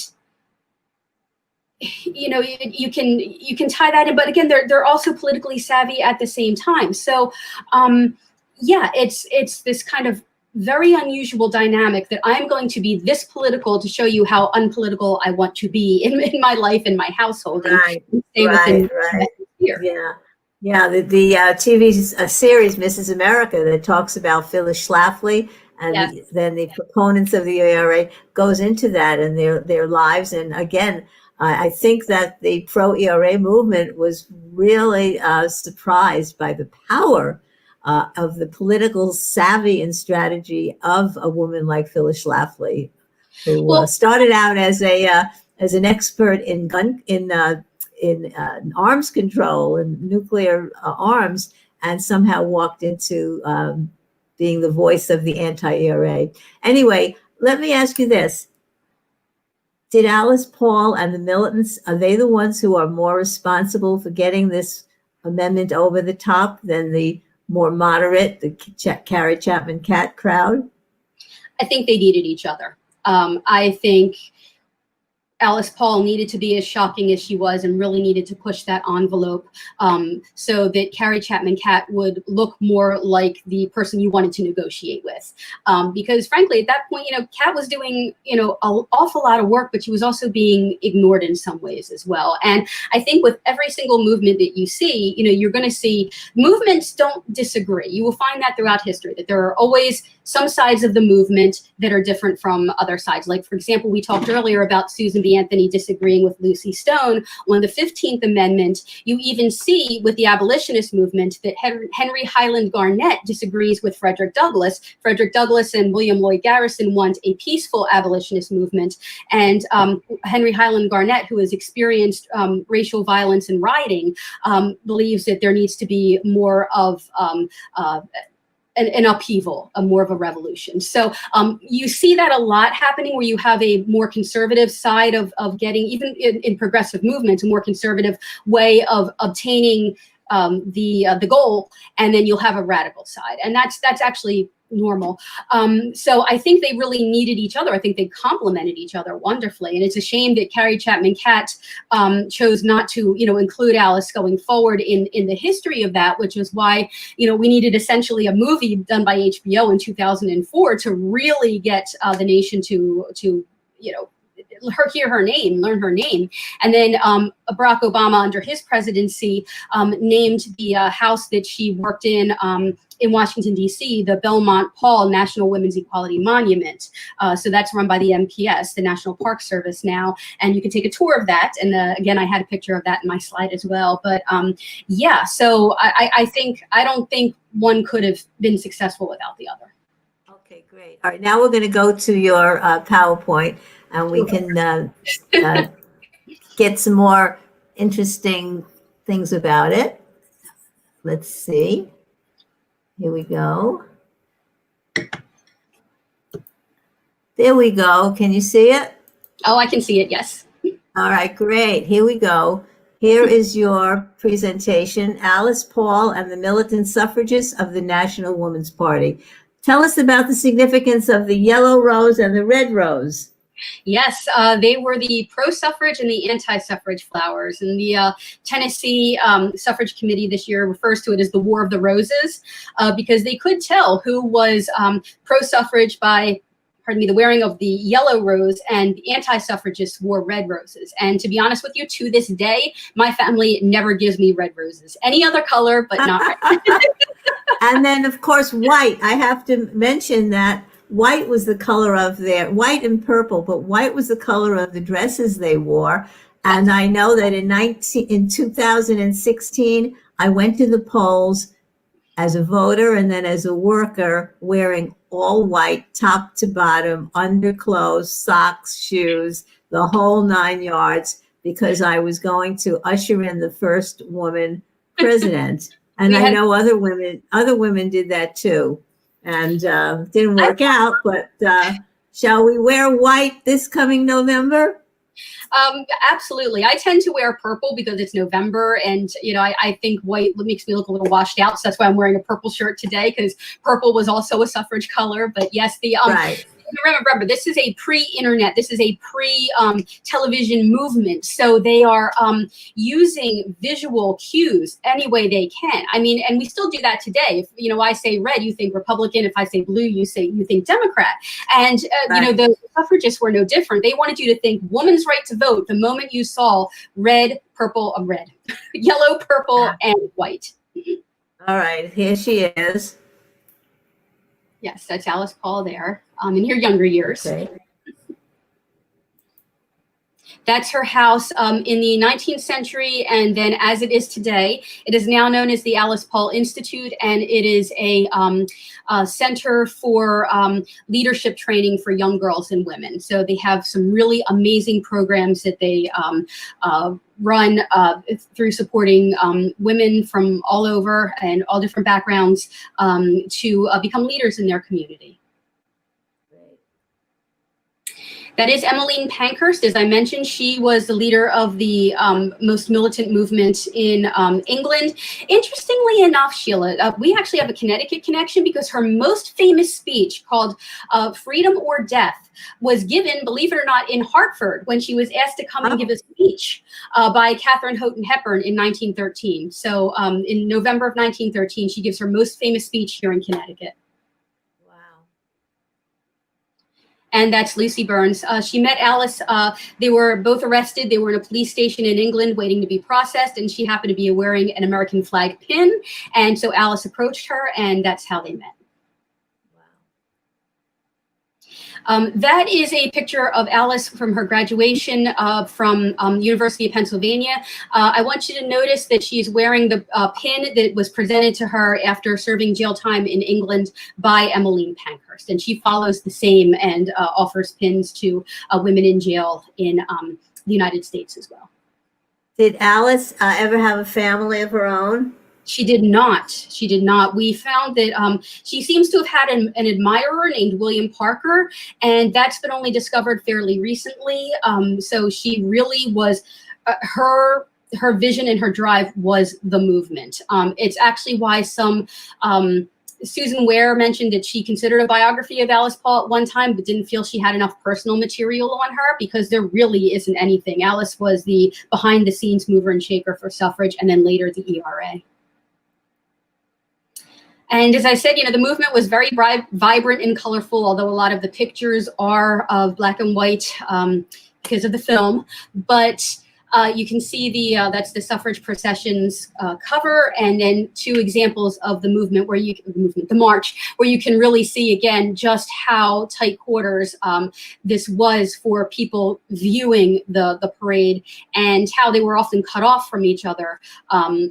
you can tie that in, but again, they're also politically savvy at the same time. So it's this kind of very unusual dynamic that I'm going to be this political to show you how unpolitical I want to be in my life, in my household, and stay within here. Yeah. The TV series Mrs. America that talks about Phyllis Schlafly, and then the proponents of the ERA goes into that and their lives. And again, I think that the pro-ERA movement was really surprised by the power of the political savvy and strategy of a woman like Phyllis Schlafly, who started out as an expert in arms control and nuclear arms, and somehow walked into being the voice of the anti-ERA. Anyway, let me ask you this. Did Alice Paul and the militants, are they the ones who are more responsible for getting this amendment over the top than the more moderate, the Carrie Chapman Catt crowd? I think they needed each other. I think Alice Paul needed to be as shocking as she was and really needed to push that envelope so that Carrie Chapman Catt would look more like the person you wanted to negotiate with. Because frankly, at that point, Catt was doing, an awful lot of work, but she was also being ignored in some ways as well. And I think with every single movement that you see, you're going to see movements don't disagree. You will find that throughout history, that there are always some sides of the movement that are different from other sides. Like, for example, we talked earlier about Susan B. Anthony disagreeing with Lucy Stone on the 15th Amendment. You even see with the abolitionist movement that Henry Highland Garnet disagrees with Frederick Douglass. Frederick Douglass and William Lloyd Garrison want a peaceful abolitionist movement. And Henry Highland Garnet, who has experienced racial violence and rioting, believes that there needs to be more of an upheaval, more of a revolution. So you see that a lot happening, where you have a more conservative side of getting, even in progressive movements, a more conservative way of obtaining the goal, and then you'll have a radical side, and that's actually normal. So I think they really needed each other. I think they complemented each other wonderfully, and it's a shame that Carrie Chapman Catt chose not to, include Alice going forward in the history of that, which is why, we needed essentially a movie done by HBO in 2004 to really get the nation to hear her name, learn her name. And then Barack Obama, under his presidency, named the house that she worked in Washington, D.C., the Belmont Paul National Women's Equality Monument. So that's run by the NPS, the National Park Service now. And you can take a tour of that. And again, I had a picture of that in my slide as well. But yeah, so I don't think one could have been successful without the other. Okay, great. All right, now we're going to go to your PowerPoint, and we can get some more interesting things about it. Let's see. Here we go. There we go. Can you see it? Oh, I can see it, yes. All right, great. Here we go. Here is your presentation, Alice Paul and the Militant Suffragists of the National Woman's Party. Tell us about the significance of the yellow rose and the red rose. Yes, they were the pro-suffrage and the anti-suffrage flowers. And the Tennessee Suffrage Committee this year refers to it as the War of the Roses, because they could tell who was pro-suffrage by, the wearing of the yellow rose, and the anti-suffragists wore red roses. And to be honest with you, to this day, my family never gives me red roses. Any other color, but not red. And then, of course, white. I have to mention that white was the color of their, white and purple, but white was the color of the dresses they wore. And I know that in 2016, I went to the polls as a voter and then as a worker, wearing all white, top to bottom, underclothes, socks, shoes, the whole 9 yards, because I was going to usher in the first woman president. And I know other women did that too. And didn't work out, but shall we wear white this coming November? Absolutely. I tend to wear purple because it's November, and I think white makes me look a little washed out. So that's why I'm wearing a purple shirt today, because purple was also a suffrage color. But yes, the right. Remember, this is a pre-internet. This is a pre-television movement. So they are using visual cues any way they can. I mean, and we still do that today. If I say red, you think Republican. If I say blue, you think Democrat. And right. The suffragists were no different. They wanted you to think woman's right to vote the moment you saw red, purple, red, yellow, purple, and white. All right, here she is. Yes, that's Alice Paul there, in her younger years. Okay. That's her house in the 19th century, and then as it is today, it is now known as the Alice Paul Institute, and it is a center for leadership training for young girls and women. So they have some really amazing programs that they run through supporting women from all over and all different backgrounds to become leaders in their community. That is Emmeline Pankhurst. As I mentioned, she was the leader of the most militant movement in England. Interestingly enough, Sheila, we actually have a Connecticut connection, because her most famous speech, called Freedom or Death, was given, believe it or not, in Hartford when she was asked to come and give a speech by Katharine Houghton Hepburn in 1913. So in November of 1913, she gives her most famous speech here in Connecticut. And that's Lucy Burns. She met Alice. They were both arrested. They were in a police station in England waiting to be processed, and she happened to be wearing an American flag pin. And so Alice approached her, and that's how they met. That is a picture of Alice from her graduation from University of Pennsylvania. I want you to notice that she's wearing the pin that was presented to her after serving jail time in England by Emmeline Pankhurst. And she follows the same and offers pins to women in jail in the United States as well. Did Alice ever have a family of her own? She did not. She did not. We found that she seems to have had an admirer named William Parker, and that's been only discovered fairly recently. So she really was, her her vision and her drive was the movement. It's actually why Susan Ware mentioned that she considered a biography of Alice Paul at one time, but didn't feel she had enough personal material on her, because there really isn't anything. Alice was the behind the scenes mover and shaker for suffrage, and then later the ERA. And as I said, the movement was very vibrant and colorful, although a lot of the pictures are of black and white because of the film. But you can see that's the suffrage procession's cover, and then two examples of the movement the march, where you can really see again just how tight quarters this was for people viewing the parade, and how they were often cut off from each other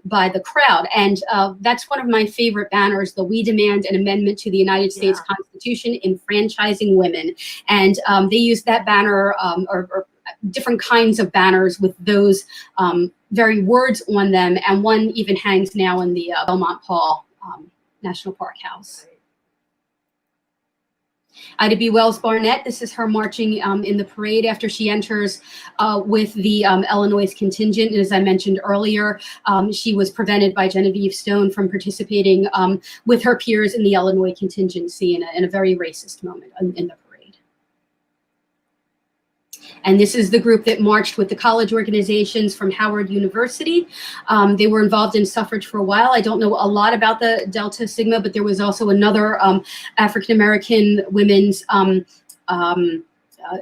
by the crowd. And that's one of my favorite banners, the "We Demand an Amendment to the United States Constitution enfranchising women." And they used that banner or different kinds of banners with those very words on them, and one even hangs now in the Belmont Paul National Park House. Ida B. Wells Barnett, this is her marching in the parade after she enters with the Illinois contingent. And as I mentioned earlier, she was prevented by Genevieve Stone from participating with her peers in the Illinois contingency in a very racist moment in the parade. And this is the group that marched with the college organizations from Howard University. They were involved in suffrage for a while. I don't know a lot about the Delta Sigma, but there was also another African-American women's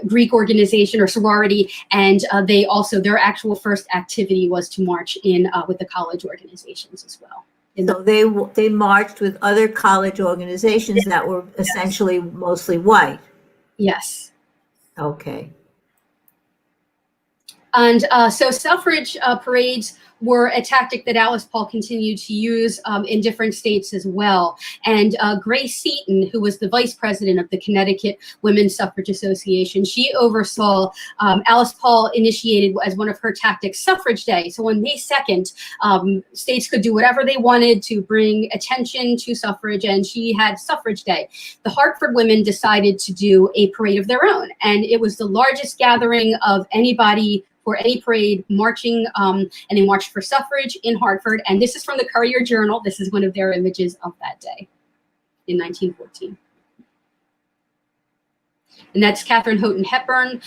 Greek organization or sorority, and their actual first activity was to march in with the college organizations as well. So they marched with other college organizations that were essentially mostly white. Yes. Okay. And so suffrage parades were a tactic that Alice Paul continued to use in different states as well. And Grace Seaton, who was the vice president of the Connecticut Women's Suffrage Association, she oversaw Alice Paul initiated as one of her tactics Suffrage Day. So on May 2nd, states could do whatever they wanted to bring attention to suffrage, and she had Suffrage Day. The Hartford women decided to do a parade of their own, and it was the largest gathering of anybody for any parade marching, and they marched for suffrage in Hartford. And this is from the Courier-Journal. This is one of their images of that day in 1914. And that's Catherine Houghton Hepburn.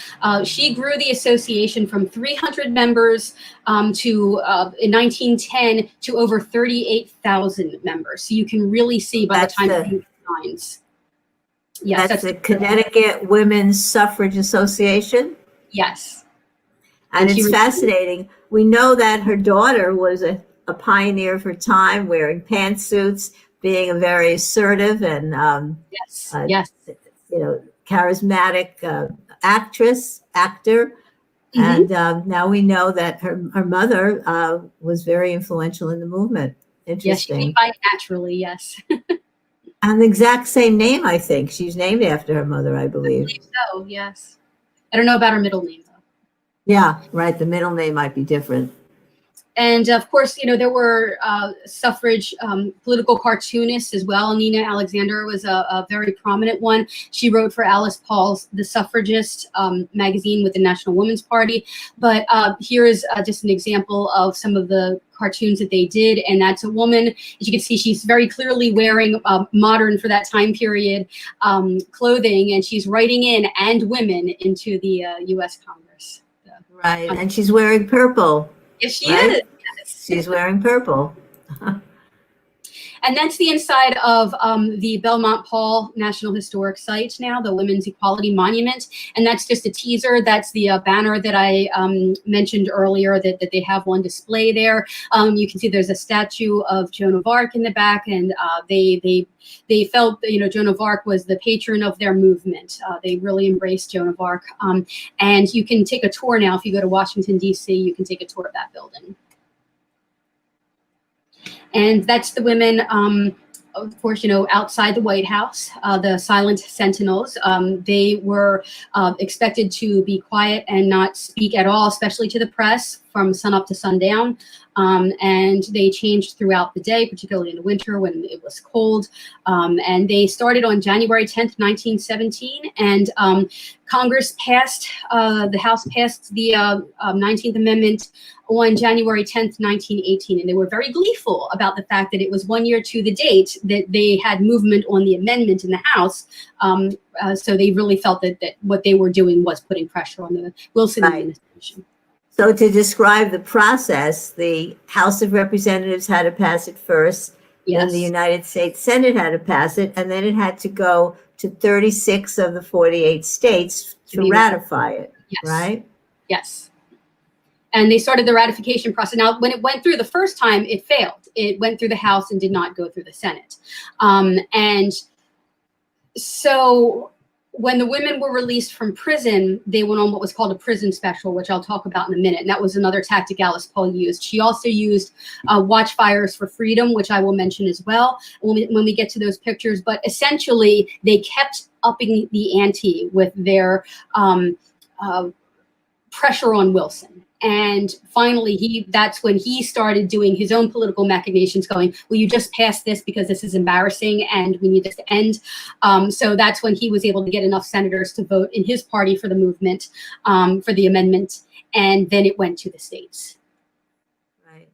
She grew the association from 300 members to, in 1910, to over 38,000 members. So you can really see by the time of these signs. Yes, that's the Connecticut Women's Suffrage Association? Yes. And it's fascinating. We know that her daughter was a pioneer for time, wearing pantsuits, being a very assertive and charismatic actor. Mm-hmm. And now we know that her mother was very influential in the movement. Interesting. Yes, she came by naturally, yes. And the exact same name, I think. She's named after her mother, I believe. I believe so, yes. I don't know about her middle name. Yeah, right. The middle name might be different. And of course, there were suffrage political cartoonists as well. Nina Alexander was a very prominent one. She wrote for Alice Paul's The Suffragist magazine with the National Women's Party. But here is just an example of some of the cartoons that they did. And that's a woman, as you can see, she's very clearly wearing modern for that time period clothing, and she's writing in "and women" into the U.S. Congress. Right, and she's wearing purple. Yes, she is. Yes. She's wearing purple. And that's the inside of the Belmont Paul National Historic Site now, the Women's Equality Monument. And that's just a teaser. That's the banner that I mentioned earlier, that they have one display there. You can see there's a statue of Joan of Arc in the back, and they felt that, Joan of Arc was the patron of their movement. They really embraced Joan of Arc. And you can take a tour now. If you go to Washington, D.C., you can take a tour of that building. And that's the women of course, outside the White House, the silent sentinels, they were expected to be quiet and not speak at all, especially to the press from sunup to sundown. And they changed throughout the day, particularly in the winter when it was cold. And they started on January 10th, 1917. And Congress passed, the House passed the 19th Amendment on January 10th, 1918. And they were very gleeful about the fact that it was 1 year to the date that they had movement on the amendment in the House. So they really felt that what they were doing was putting pressure on the Wilson administration. So to describe the process, the House of Representatives had to pass it first, and the United States Senate had to pass it, and then it had to go to 36 of the 48 states to ratify it, right? Yes. And they started the ratification process. Now, when it went through the first time, it failed. It went through the House and did not go through the Senate. And so when the women were released from prison, they went on what was called a prison special, which I'll talk about in a minute. And that was another tactic Alice Paul used. She also used watchfires for freedom, which I will mention as well when we get to those pictures. But essentially, they kept upping the ante with their pressure on Wilson. And finally, that's when he started doing his own political machinations, going, will you just pass this because this is embarrassing and we need this to end? So that's when he was able to get enough senators to vote in his party for the movement, for the amendment. And then it went to the states. Right.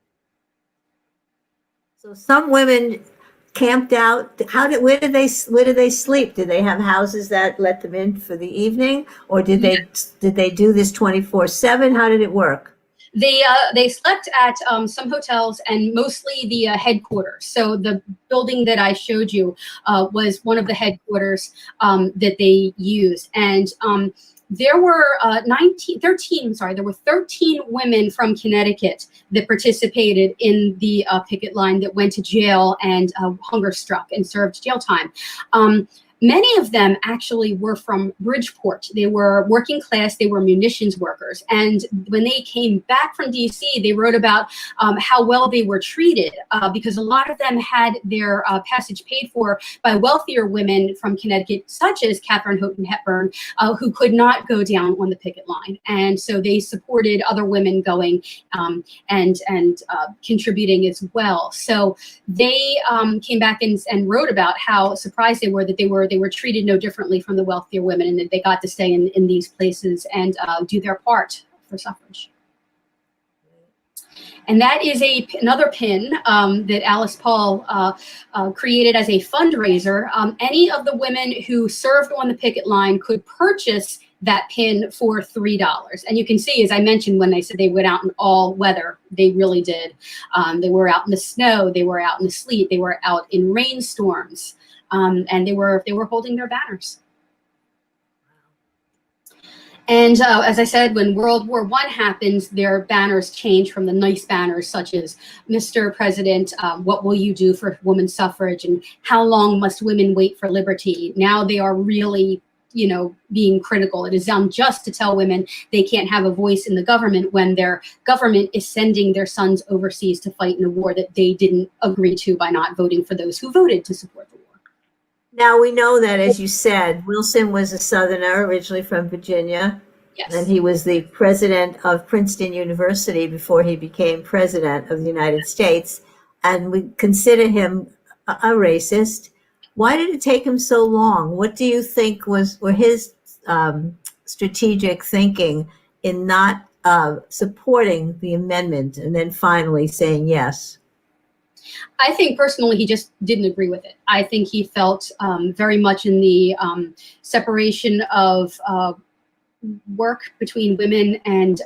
So some women camped out. Where did they sleep? Did they have houses that let them in for the evening, or did they do this 24/7? How did it work? They slept at some hotels and mostly the headquarters. So the building that I showed you was one of the headquarters that they used. And there were 13 women from Connecticut that participated in the picket line that went to jail and hunger struck and served jail time. Many of them actually were from Bridgeport. They were working class, they were munitions workers. And when they came back from DC, they wrote about how well they were treated because a lot of them had their passage paid for by wealthier women from Connecticut, such as Catherine Houghton Hepburn, who could not go down on the picket line. And so they supported other women going and contributing as well. So they came back and wrote about how surprised they were that they were treated no differently from the wealthier women, and that they got to stay in these places and do their part for suffrage. And that is another pin that Alice Paul created as a fundraiser. Any of the women who served on the picket line could purchase that pin for $3. And you can see, as I mentioned, when they said they went out in all weather, they really did. They were out in the snow, they were out in the sleet, they were out in rainstorms. And they were holding their banners. And as I said, when World War I happens, their banners change from the nice banners such as "Mr. President, what will you do for women's suffrage?" and "How long must women wait for liberty?" Now they are really, being critical. It is unjust to tell women they can't have a voice in the government when their government is sending their sons overseas to fight in a war that they didn't agree to by not voting for those who voted to support the war. Now, we know that, as you said, Wilson was a Southerner, originally from Virginia. Yes. And he was the president of Princeton University before he became president of the United States. And we consider him a racist. Why did it take him so long? What do you think were his strategic thinking in not supporting the amendment and then finally saying yes? I think personally he just didn't agree with it. I think he felt very much in the separation of work between women and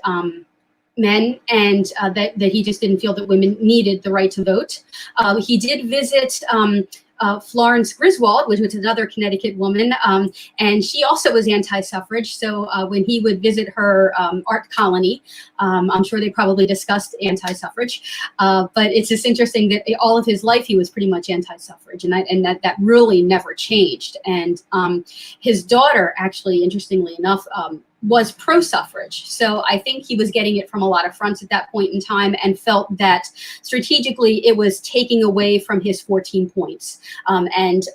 men, and that he just didn't feel that women needed the right to vote. He did visit Florence Griswold, which was another Connecticut woman, and she also was anti-suffrage. So when he would visit her art colony, I'm sure they probably discussed anti-suffrage. But it's just interesting that all of his life he was pretty much anti-suffrage, and that really never changed. And his daughter, actually, interestingly enough, was pro-suffrage. So I think he was getting it from a lot of fronts at that point in time, and felt that strategically it was taking away from his 14 points, and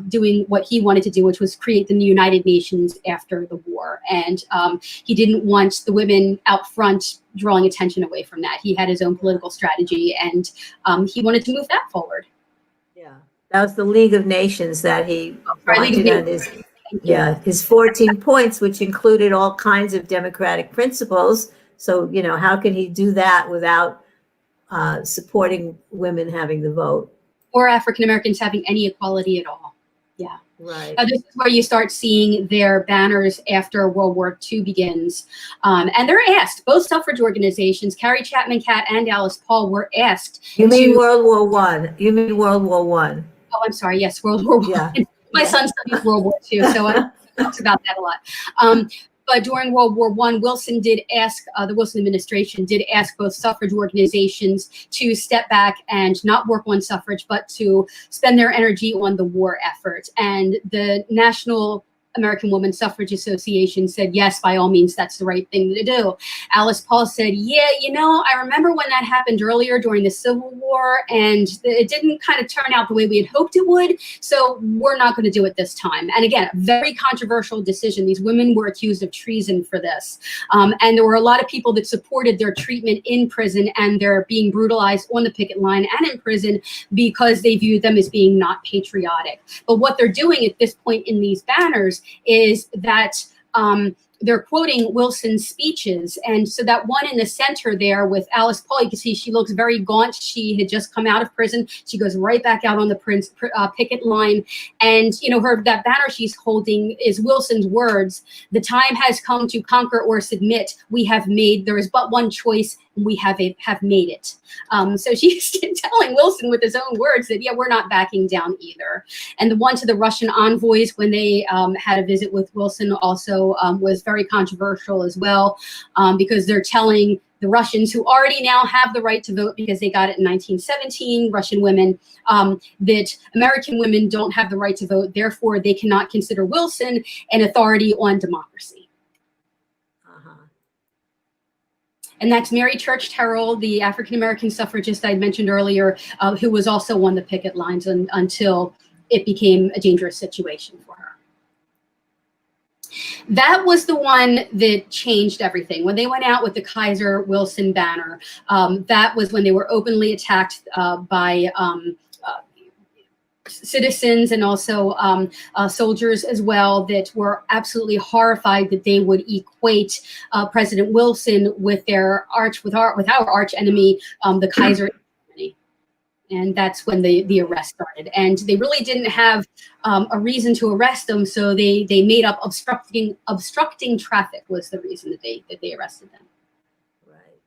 doing what he wanted to do, which was create the United Nations after the war. And he didn't want the women out front drawing attention away from that. He had his own political strategy, and he wanted to move that forward. Yeah, that was the League of Nations that he wanted on his 14 points, which included all kinds of democratic principles. So, you know, how can he do that without supporting women having the vote? Or African Americans having any equality at all. Yeah. Right. This is where you start seeing their banners after World War II begins. And they're asked, both suffrage organizations, Carrie Chapman Catt and Alice Paul, were asked. You mean World War One? You mean World War One? Oh, I'm sorry. Yes, World War One. Yeah. My son studies World War II, so I talked about that a lot. But during World War I, Wilson did ask, the Wilson administration did ask both suffrage organizations to step back and not work on suffrage, but to spend their energy on the war effort. And the National American Woman Suffrage Association said, yes, by all means, that's the right thing to do. Alice Paul said, yeah, you know, I remember when that happened earlier during the Civil War, and it didn't kind of turn out the way we had hoped it would, so we're not going to do it this time. And again, a very controversial decision. These women were accused of treason for this. And there were a lot of people that supported their treatment in prison and their being brutalized on the picket line and in prison because they viewed them as being not patriotic. But what they're doing at this point in these banners is that they're quoting Wilson's speeches. And so that one in the center there with Alice Paul, you can see she looks very gaunt. She had just come out of prison. She goes right back out on the picket line. And, you know, that banner she's holding is Wilson's words. The time has come to conquer or submit. We have made, there is but one choice, and we have made it. So she's telling Wilson with his own words that, yeah, we're not backing down either. And the one to the Russian envoys when they had a visit with Wilson also was very controversial as well, because they're telling the Russians, who already now have the right to vote because they got it in 1917, Russian women, that American women don't have the right to vote, therefore they cannot consider Wilson an authority on democracy. And that's Mary Church Terrell, the African-American suffragist I mentioned earlier, who was also on the picket lines until it became a dangerous situation for her. That was the one that changed everything. When they went out with the Kaiser Wilson banner, that was when they were openly attacked by citizens and also soldiers as well, that were absolutely horrified that they would equate President Wilson with our arch enemy, the Kaiser. And that's when the arrest started. And they really didn't have a reason to arrest them, so they made up obstructing traffic was the reason that they arrested them. Right.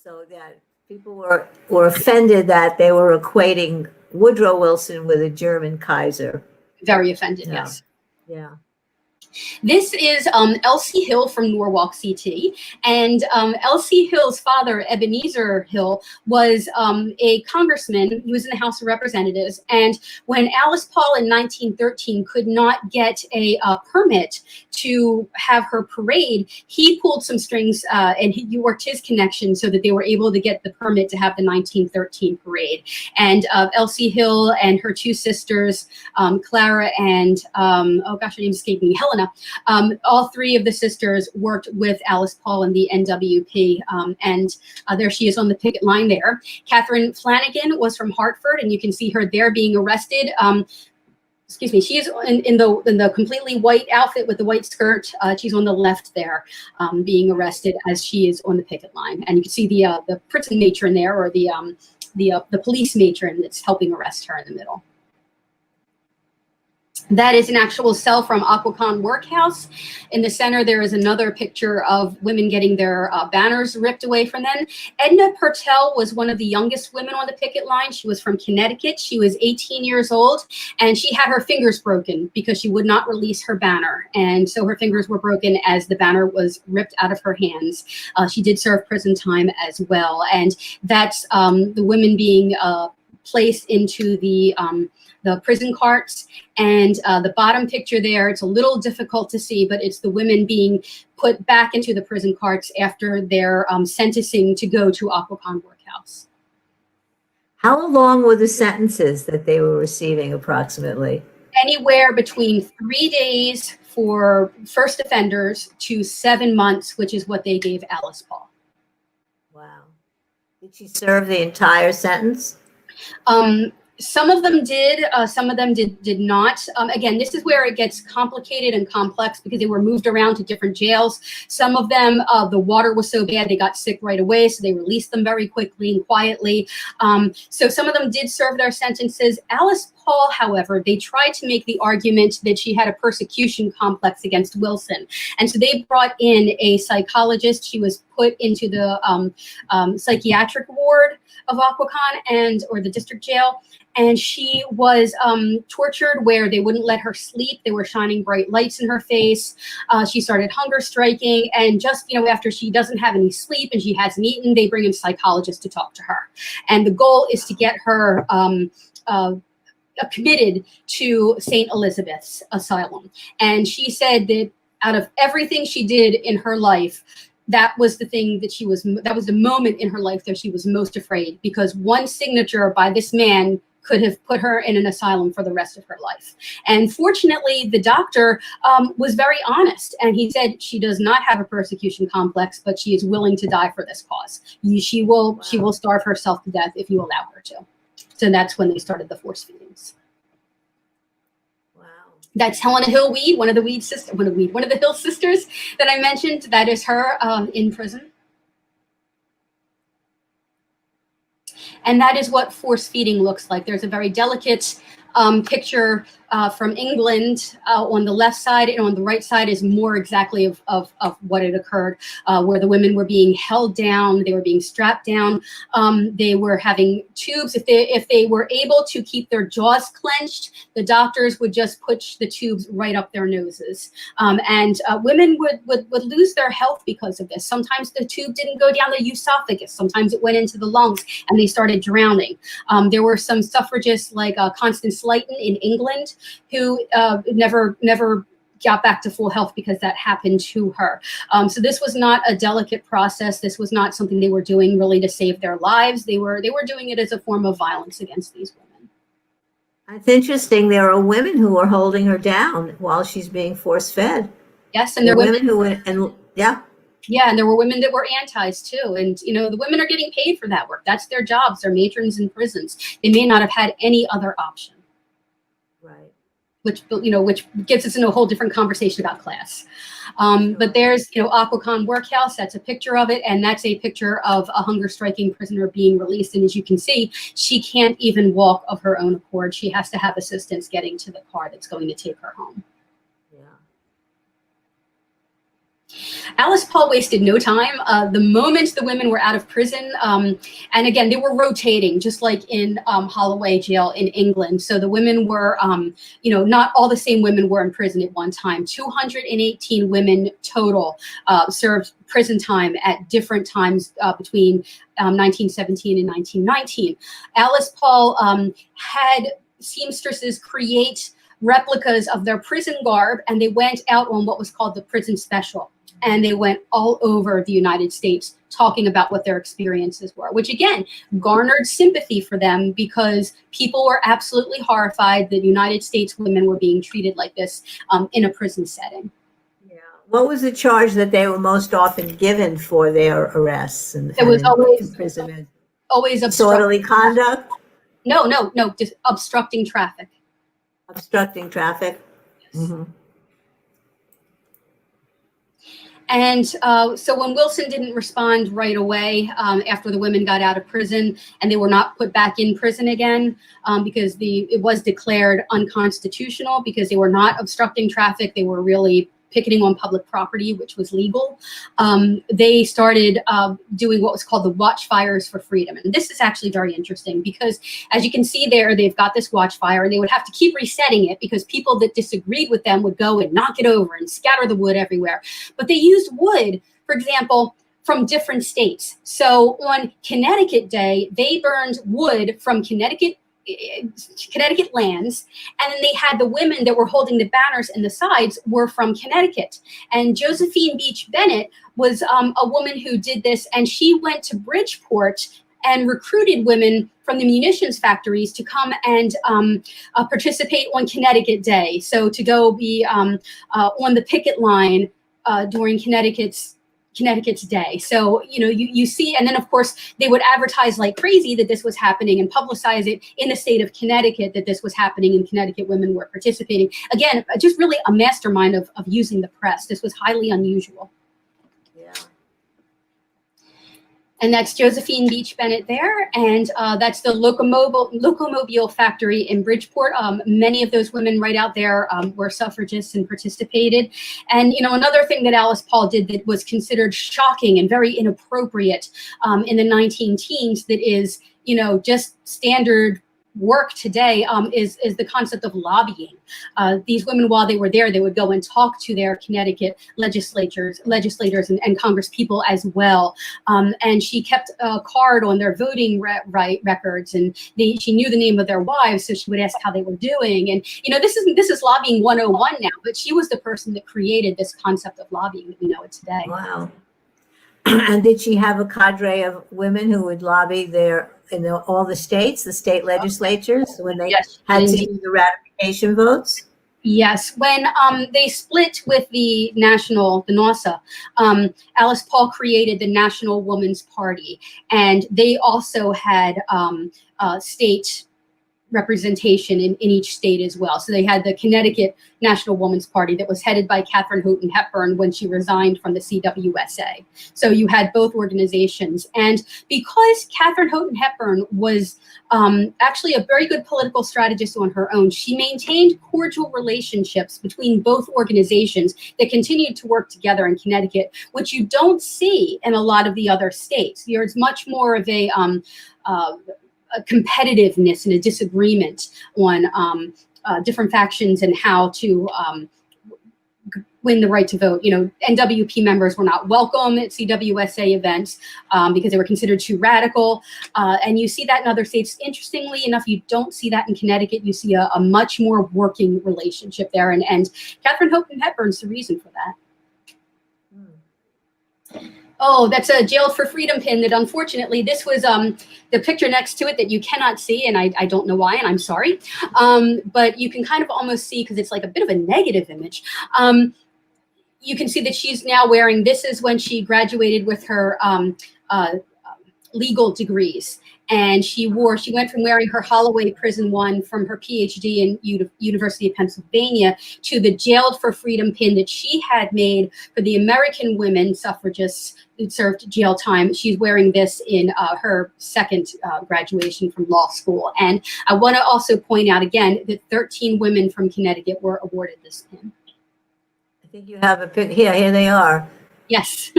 So that people were offended that they were equating Woodrow Wilson with a German Kaiser. Very offended, yes. Yeah. This is Elsie Hill from Norwalk, CT. And Elsie Hill's father, Ebenezer Hill, was a congressman. He was in the House of Representatives. And when Alice Paul in 1913 could not get a permit to have her parade, he pulled some strings and he worked his connection so that they were able to get the permit to have the 1913 parade. And Elsie Hill and her two sisters, Clara and, oh gosh, her name escaped me, Helena, all three of the sisters worked with Alice Paul in the NWP, and there she is on the picket line there. Catherine Flanagan was from Hartford, and you can see her there being arrested. Excuse me, she is in the completely white outfit with the white skirt. She's on the left there, being arrested as she is on the picket line, and you can see the prison matron there, or the police matron that's helping arrest her in the middle. That is an actual cell from Occoquan Workhouse. In the center, there is another picture of women getting their banners ripped away from them. Edna Purtell was one of the youngest women on the picket line. She was from Connecticut. She was 18 years old, and she had her fingers broken because she would not release her banner. And so her fingers were broken as the banner was ripped out of her hands. She did serve prison time as well. And that's the women being placed into the prison carts. And the bottom picture there, it's a little difficult to see, but it's the women being put back into the prison carts after their sentencing to go to Occoquan Workhouse. How long were the sentences that they were receiving approximately? Anywhere between 3 days for first offenders to 7 months, which is what they gave Alice Paul. Wow. Did she serve the entire sentence? Some of them did, some of them did not. Again, this is where it gets complicated and complex because they were moved around to different jails. Some of them, the water was so bad, they got sick right away, so they released them very quickly and quietly. So some of them did serve their sentences. Alice Paul, however, they tried to make the argument that she had a persecution complex against Wilson. And so they brought in a psychologist. She was put into the psychiatric ward of Occoquan or the district jail. And she was tortured where they wouldn't let her sleep. They were shining bright lights in her face. She started hunger striking. And just, after she doesn't have any sleep and she hasn't eaten, they bring in psychologists to talk to her. And the goal is to get her committed to St. Elizabeth's Asylum. And she said that out of everything she did in her life, that was the thing that was the moment in her life that she was most afraid, because one signature by this man could have put her in an asylum for the rest of her life. And fortunately, the doctor was very honest. And he said she does not have a persecution complex, but she is willing to die for this cause. She will starve herself to death if you allow her to. So that's when they started the force feedings. Wow. That's Helena Hill Weed, one of the Hill sisters that I mentioned. That is her in prison. And that is what force feeding looks like. There's a very delicate picture from England on the left side, and on the right side is more exactly of what had occurred, where the women were being held down, they were being strapped down, they were having tubes. If they were able to keep their jaws clenched, the doctors would just push the tubes right up their noses. And women would lose their health because of this. Sometimes the tube didn't go down the esophagus, sometimes it went into the lungs and they started drowning. There were some suffragists like Constance Slayton in England who never got back to full health because that happened to her. So this was not a delicate process. This was not something they were doing really to save their lives. They were doing it as a form of violence against these women. It's interesting. There are women who are holding her down while she's being force fed. Yes, and there were women who went, and yeah. Yeah, and there were women that were antis too. And, the women are getting paid for that work. That's their jobs. They're matrons in prisons. They may not have had any other option. Right. Which gets us into a whole different conversation about class. But there's, Occoquan Workhouse. That's a picture of it. And that's a picture of a hunger striking prisoner being released. And as you can see, she can't even walk of her own accord. She has to have assistance getting to the car that's going to take her home. Alice Paul wasted no time. The moment the women were out of prison, and again, they were rotating, just like in Holloway Jail in England. So the women were, not all the same women were in prison at one time. 218 women total served prison time at different times between 1917 and 1919. Alice Paul had seamstresses create replicas of their prison garb, and they went out on what was called the prison special. And they went all over the United States talking about what their experiences were, which again garnered sympathy for them because people were absolutely horrified that United States women were being treated like this in a prison setting. Yeah. What was the charge that they were most often given for their arrests and it was always imprisonment? Always disorderly conduct? No, just obstructing traffic. Obstructing traffic. Yes. Mm-hmm. And so when Wilson didn't respond right away after the women got out of prison and they were not put back in prison again because it was declared unconstitutional because they were not obstructing traffic, they were really picketing on public property, which was legal. They started doing what was called the watchfires for freedom. And this is actually very interesting because as you can see there, they've got this watchfire and they would have to keep resetting it because people that disagreed with them would go and knock it over and scatter the wood everywhere. But they used wood, for example, from different states. So on Connecticut Day, they burned wood from Connecticut lands, and then they had the women that were holding the banners and the sides were from Connecticut. And Josephine Beach Bennett was a woman who did this, and she went to Bridgeport and recruited women from the munitions factories to come and participate on Connecticut Day. So to go be on the picket line during Connecticut's Day. So, you know, you see, and then of course they would advertise like crazy that this was happening and publicize it in the state of Connecticut, that this was happening and Connecticut women were participating. Again, just really a mastermind of using the press. This was highly unusual. Yeah. And that's Josephine Beach Bennett there. And that's the Locomobile factory in Bridgeport. Many of those women right out there were suffragists and participated. And, you know, another thing that Alice Paul did that was considered shocking and very inappropriate in the 19-teens that is, you know, just standard work today is the concept of lobbying. These women, while they were there, they would go and talk to their Connecticut legislators and Congress people as well. And she kept a card on their voting records, and she knew the name of their wives, so she would ask how they were doing. And you know, this is lobbying 101 now, but she was the person that created this concept of lobbying that we know it today. Wow. And did she have a cadre of women who would lobby all the states, the state legislatures, when they had to do the ratification votes? Yes, when they split with the NASA, Alice Paul created the National Woman's Party, and they also had state representation in each state as well. So they had the Connecticut National Woman's Party that was headed by Katharine Houghton Hepburn when she resigned from the CWSA. So you had both organizations. And because Katharine Houghton Hepburn was actually a very good political strategist on her own, she maintained cordial relationships between both organizations that continued to work together in Connecticut, which you don't see in a lot of the other states. There's much more of a competitiveness and a disagreement on different factions and how to win the right to vote. You know, NWP members were not welcome at CWSA events because they were considered too radical. And you see that in other states. Interestingly enough, you don't see that in Connecticut. You see a much more working relationship there. And Katharine Houghton Hepburn's the reason for that. Oh, that's a Jailed for Freedom pin that unfortunately, this was the picture next to it that you cannot see, and I don't know why, and I'm sorry. But you can kind of almost see, because it's like a bit of a negative image. You can see that she's now wearing, this is when she graduated with her legal degrees. And she went from wearing her Holloway Prison one from her PhD in University of Pennsylvania to the Jailed for Freedom pin that she had made for the American women suffragists who served jail time. She's wearing this in her second graduation from law school. And I want to also point out again that 13 women from Connecticut were awarded this pin. I think you have a pic. Here they are. Yes.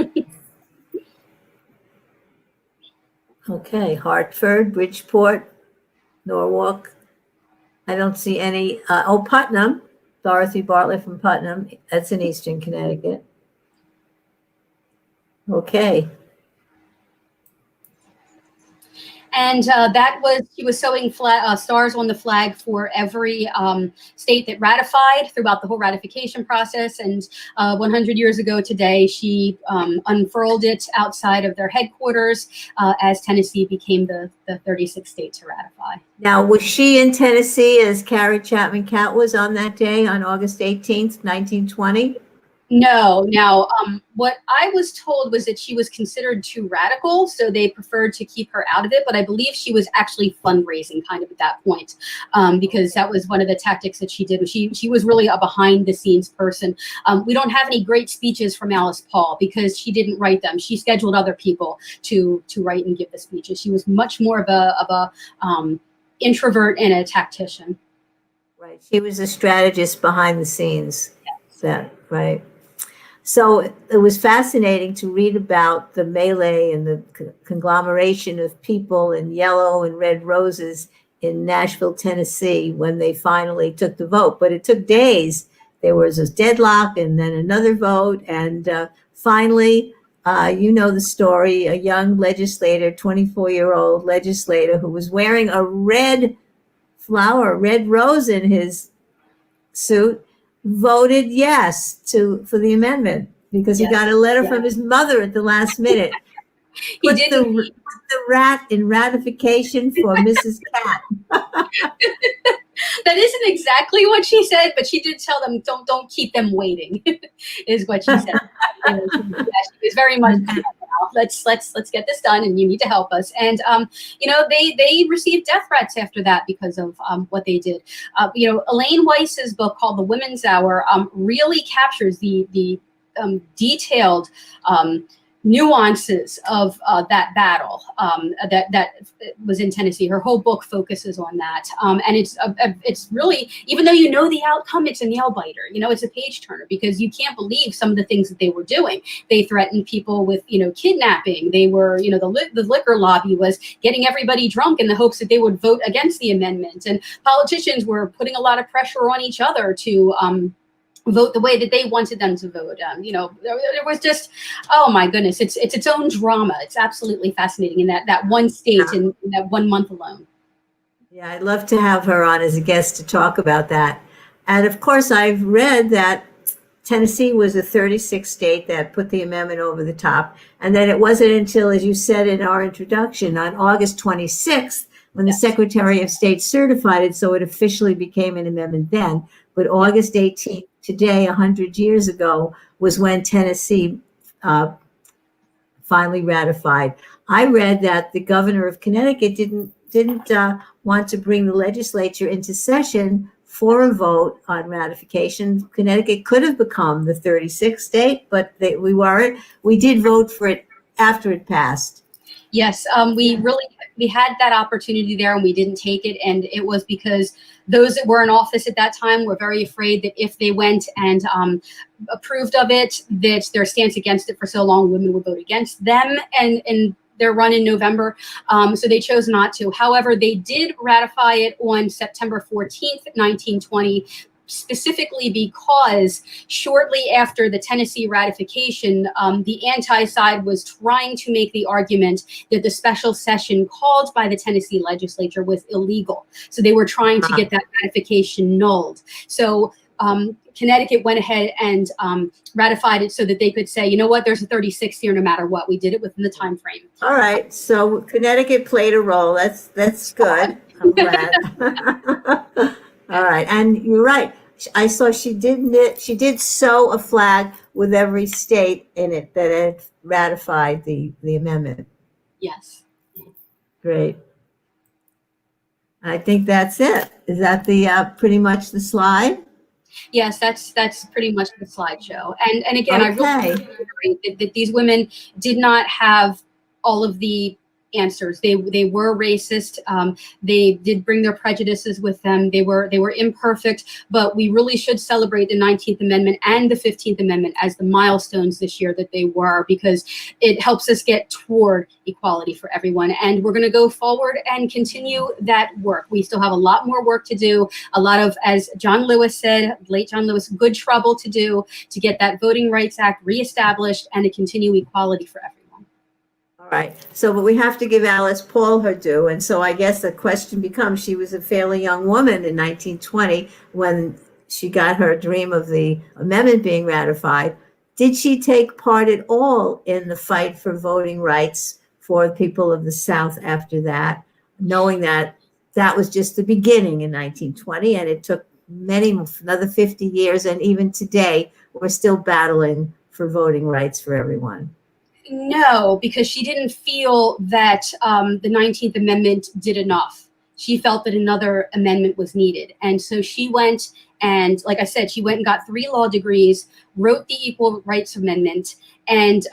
Okay, Hartford, Bridgeport, Norwalk. I don't see any. Putnam, Dorothy Bartlett from Putnam. That's in Eastern Connecticut. Okay. And she was sewing stars on the flag for every state that ratified throughout the whole ratification process. And 100 years ago today, she unfurled it outside of their headquarters as Tennessee became the 36th state to ratify. Now, was she in Tennessee as Carrie Chapman Catt was on that day on August 18th, 1920? No. Now, what I was told was that she was considered too radical, so they preferred to keep her out of it. But I believe she was actually fundraising kind of at that point, because that was one of the tactics that she did. She was really a behind-the-scenes person. We don't have any great speeches from Alice Paul because she didn't write them. She scheduled other people to write and give the speeches. She was much more of a introvert and a tactician. Right. She was a strategist behind the scenes. Yes. Right. So it was fascinating to read about the melee and the conglomeration of people in yellow and red roses in Nashville, Tennessee, when they finally took the vote. But it took days. There was a deadlock and then another vote. And finally, you know the story, a young legislator, 24-year-old legislator who was wearing a red rose in his suit, voted yes for the amendment because he got a letter from his mother at the last minute. He Put did the rat in ratification for Mrs. Cat. That isn't exactly what she said, but she did tell them, don't keep them waiting, is what she said. She was very much, let's get this done, and you need to help us. And they received death threats after that because of what they did. Elaine Weiss's book called The Women's Hour really captures the detailed nuances of that battle that was in Tennessee. Her whole book focuses on that, and it's really, even though you know the outcome, it's a nail biter. It's a page turner because you can't believe some of the things that they were doing. They threatened people with kidnapping. They were the liquor lobby was getting everybody drunk in the hopes that they would vote against the amendment, and politicians were putting a lot of pressure on each other to vote the way that they wanted them to vote. It was just, oh my goodness, it's its own drama. It's absolutely fascinating in that one state in that 1 month alone. Yeah, I'd love to have her on as a guest to talk about that. And of course, I've read that Tennessee was the 36th state that put the amendment over the top. And then it wasn't until, as you said in our introduction, on August 26th, when the Secretary of State certified it, so it officially became an amendment then. But August 18th, today, 100 years ago, was when Tennessee finally ratified. I read that the governor of Connecticut didn't want to bring the legislature into session for a vote on ratification. Connecticut could have become the 36th state, but we weren't. We did vote for it after it passed. Yes, we had that opportunity there and we didn't take it. And it was because those that were in office at that time were very afraid that if they went and approved of it, that their stance against it for so long, women would vote against them and their run in November. So they chose not to. However, they did ratify it on September 14th, 1920, specifically because shortly after the Tennessee ratification, the anti-side was trying to make the argument that the special session called by the Tennessee legislature was illegal. So they were trying to get that ratification nulled. So Connecticut went ahead and ratified it so that they could say, you know what, there's a 36 here no matter what. We did it within the time frame. All right. So Connecticut played a role. That's good. I'm glad. All right. And you're right. I saw she did sew a flag with every state in it that had ratified the amendment. Yes. Great. I think that's it. Is that the pretty much the slide? Yes, that's pretty much the slideshow. And again, Okay. I really agree that these women did not have all of the answers. They were racist. They did bring their prejudices with them. They were imperfect, but we really should celebrate the 19th Amendment and the 15th Amendment as the milestones this year that they were, because it helps us get toward equality for everyone. And we're going to go forward and continue that work. We still have a lot more work to do. A lot of, as John Lewis said, late John Lewis, good trouble to do to get that Voting Rights Act reestablished and to continue equality for everyone. All right. So, but we have to give Alice Paul her due. And so I guess the question becomes, she was a fairly young woman in 1920 when she got her dream of the amendment being ratified. Did she take part at all in the fight for voting rights for people of the South after that, knowing that that was just the beginning in 1920 and it took another 50 years, and even today we're still battling for voting rights for everyone? No, because she didn't feel that the 19th Amendment did enough. She felt that another amendment was needed. And so she went and, like I said, she went and got 3 law degrees, wrote the Equal Rights Amendment, and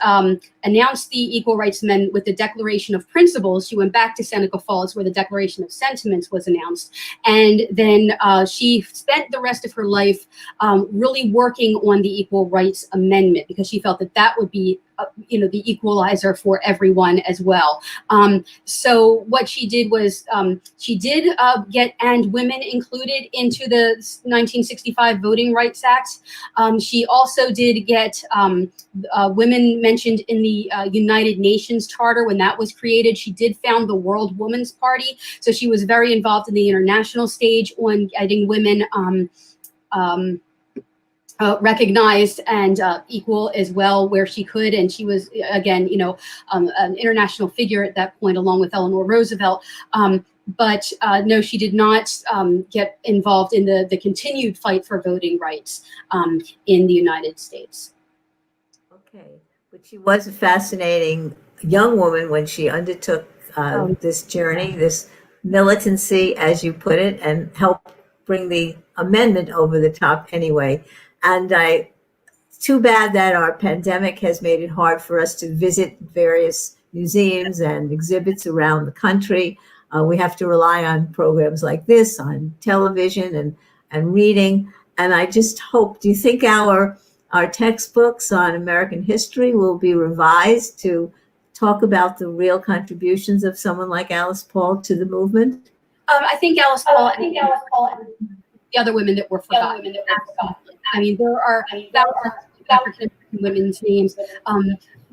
announced the Equal Rights Amendment with the Declaration of Principles. She went back to Seneca Falls where the Declaration of Sentiments was announced. And then she spent the rest of her life really working on the Equal Rights Amendment because she felt that that would be the equalizer for everyone as well. So what she did was she did get and women included into the 19th 1965 Voting Rights Act. She also did get women mentioned in the United Nations Charter when that was created. She did found the World Women's Party, so she was very involved in the international stage on getting women recognized and equal as well where she could. And she was, again, an international figure at that point, along with Eleanor Roosevelt. But no, she did not get involved in the continued fight for voting rights in the United States. Okay, but she was a fascinating young woman when she undertook this journey, this militancy, as you put it, and helped bring the amendment over the top anyway. And too bad that our pandemic has made it hard for us to visit various museums and exhibits around the country. We have to rely on programs like this, on television and reading. And I just hope, do you think our textbooks on American history will be revised to talk about the real contributions of someone like Alice Paul to the movement? I think Alice Paul and the other women that were forgotten. I mean, there are African women's names,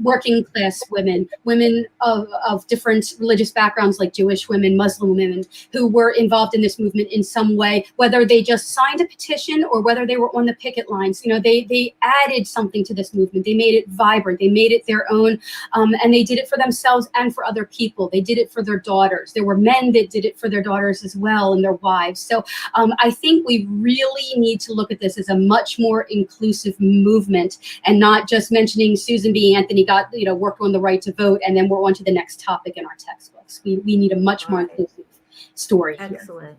working class women, women of different religious backgrounds like Jewish women, Muslim women, who were involved in this movement in some way, whether they just signed a petition or whether they were on the picket lines. They added something to this movement. They made it vibrant. They made it their own, and they did it for themselves and for other people. They did it for their daughters. There were men that did it for their daughters as well and their wives. So I think we really need to look at this as a much more inclusive movement and not just mentioning Susan B. Anthony worked on the right to vote, and then we're on to the next topic in our textbooks. We need a much more inclusive story here.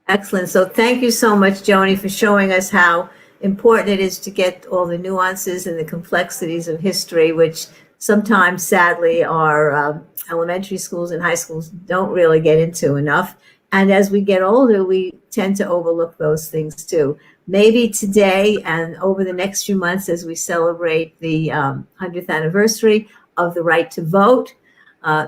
Excellent. So thank you so much, Joni, for showing us how important it is to get all the nuances and the complexities of history, which sometimes, sadly, our elementary schools and high schools don't really get into enough. And as we get older, we tend to overlook those things too. Maybe today and over the next few months, as we celebrate the 100th anniversary of the right to vote,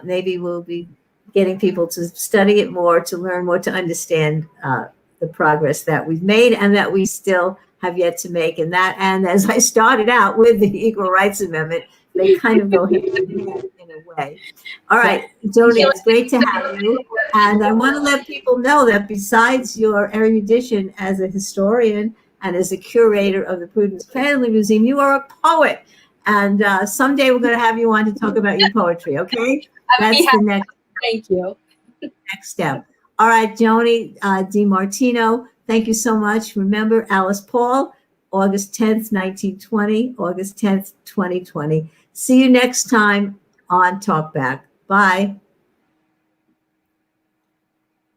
maybe we'll be getting people to study it more, to learn more, to understand the progress that we've made and that we still have yet to make. And as I started out with the Equal Rights Amendment, they kind of go hand in hand in a way. All right, Joni, it's great to have you. And I want to let people know that besides your erudition as a historian and as a curator of the Prudence Family Museum, you are a poet. And someday we're going to have you on to talk about your poetry, okay? That's the next. Thank you. Next step. All right, Joan Dimartino, thank you so much. Remember, Alice Paul, August 10th, 1920, August 10th, 2020. See you next time on Talkback. Bye.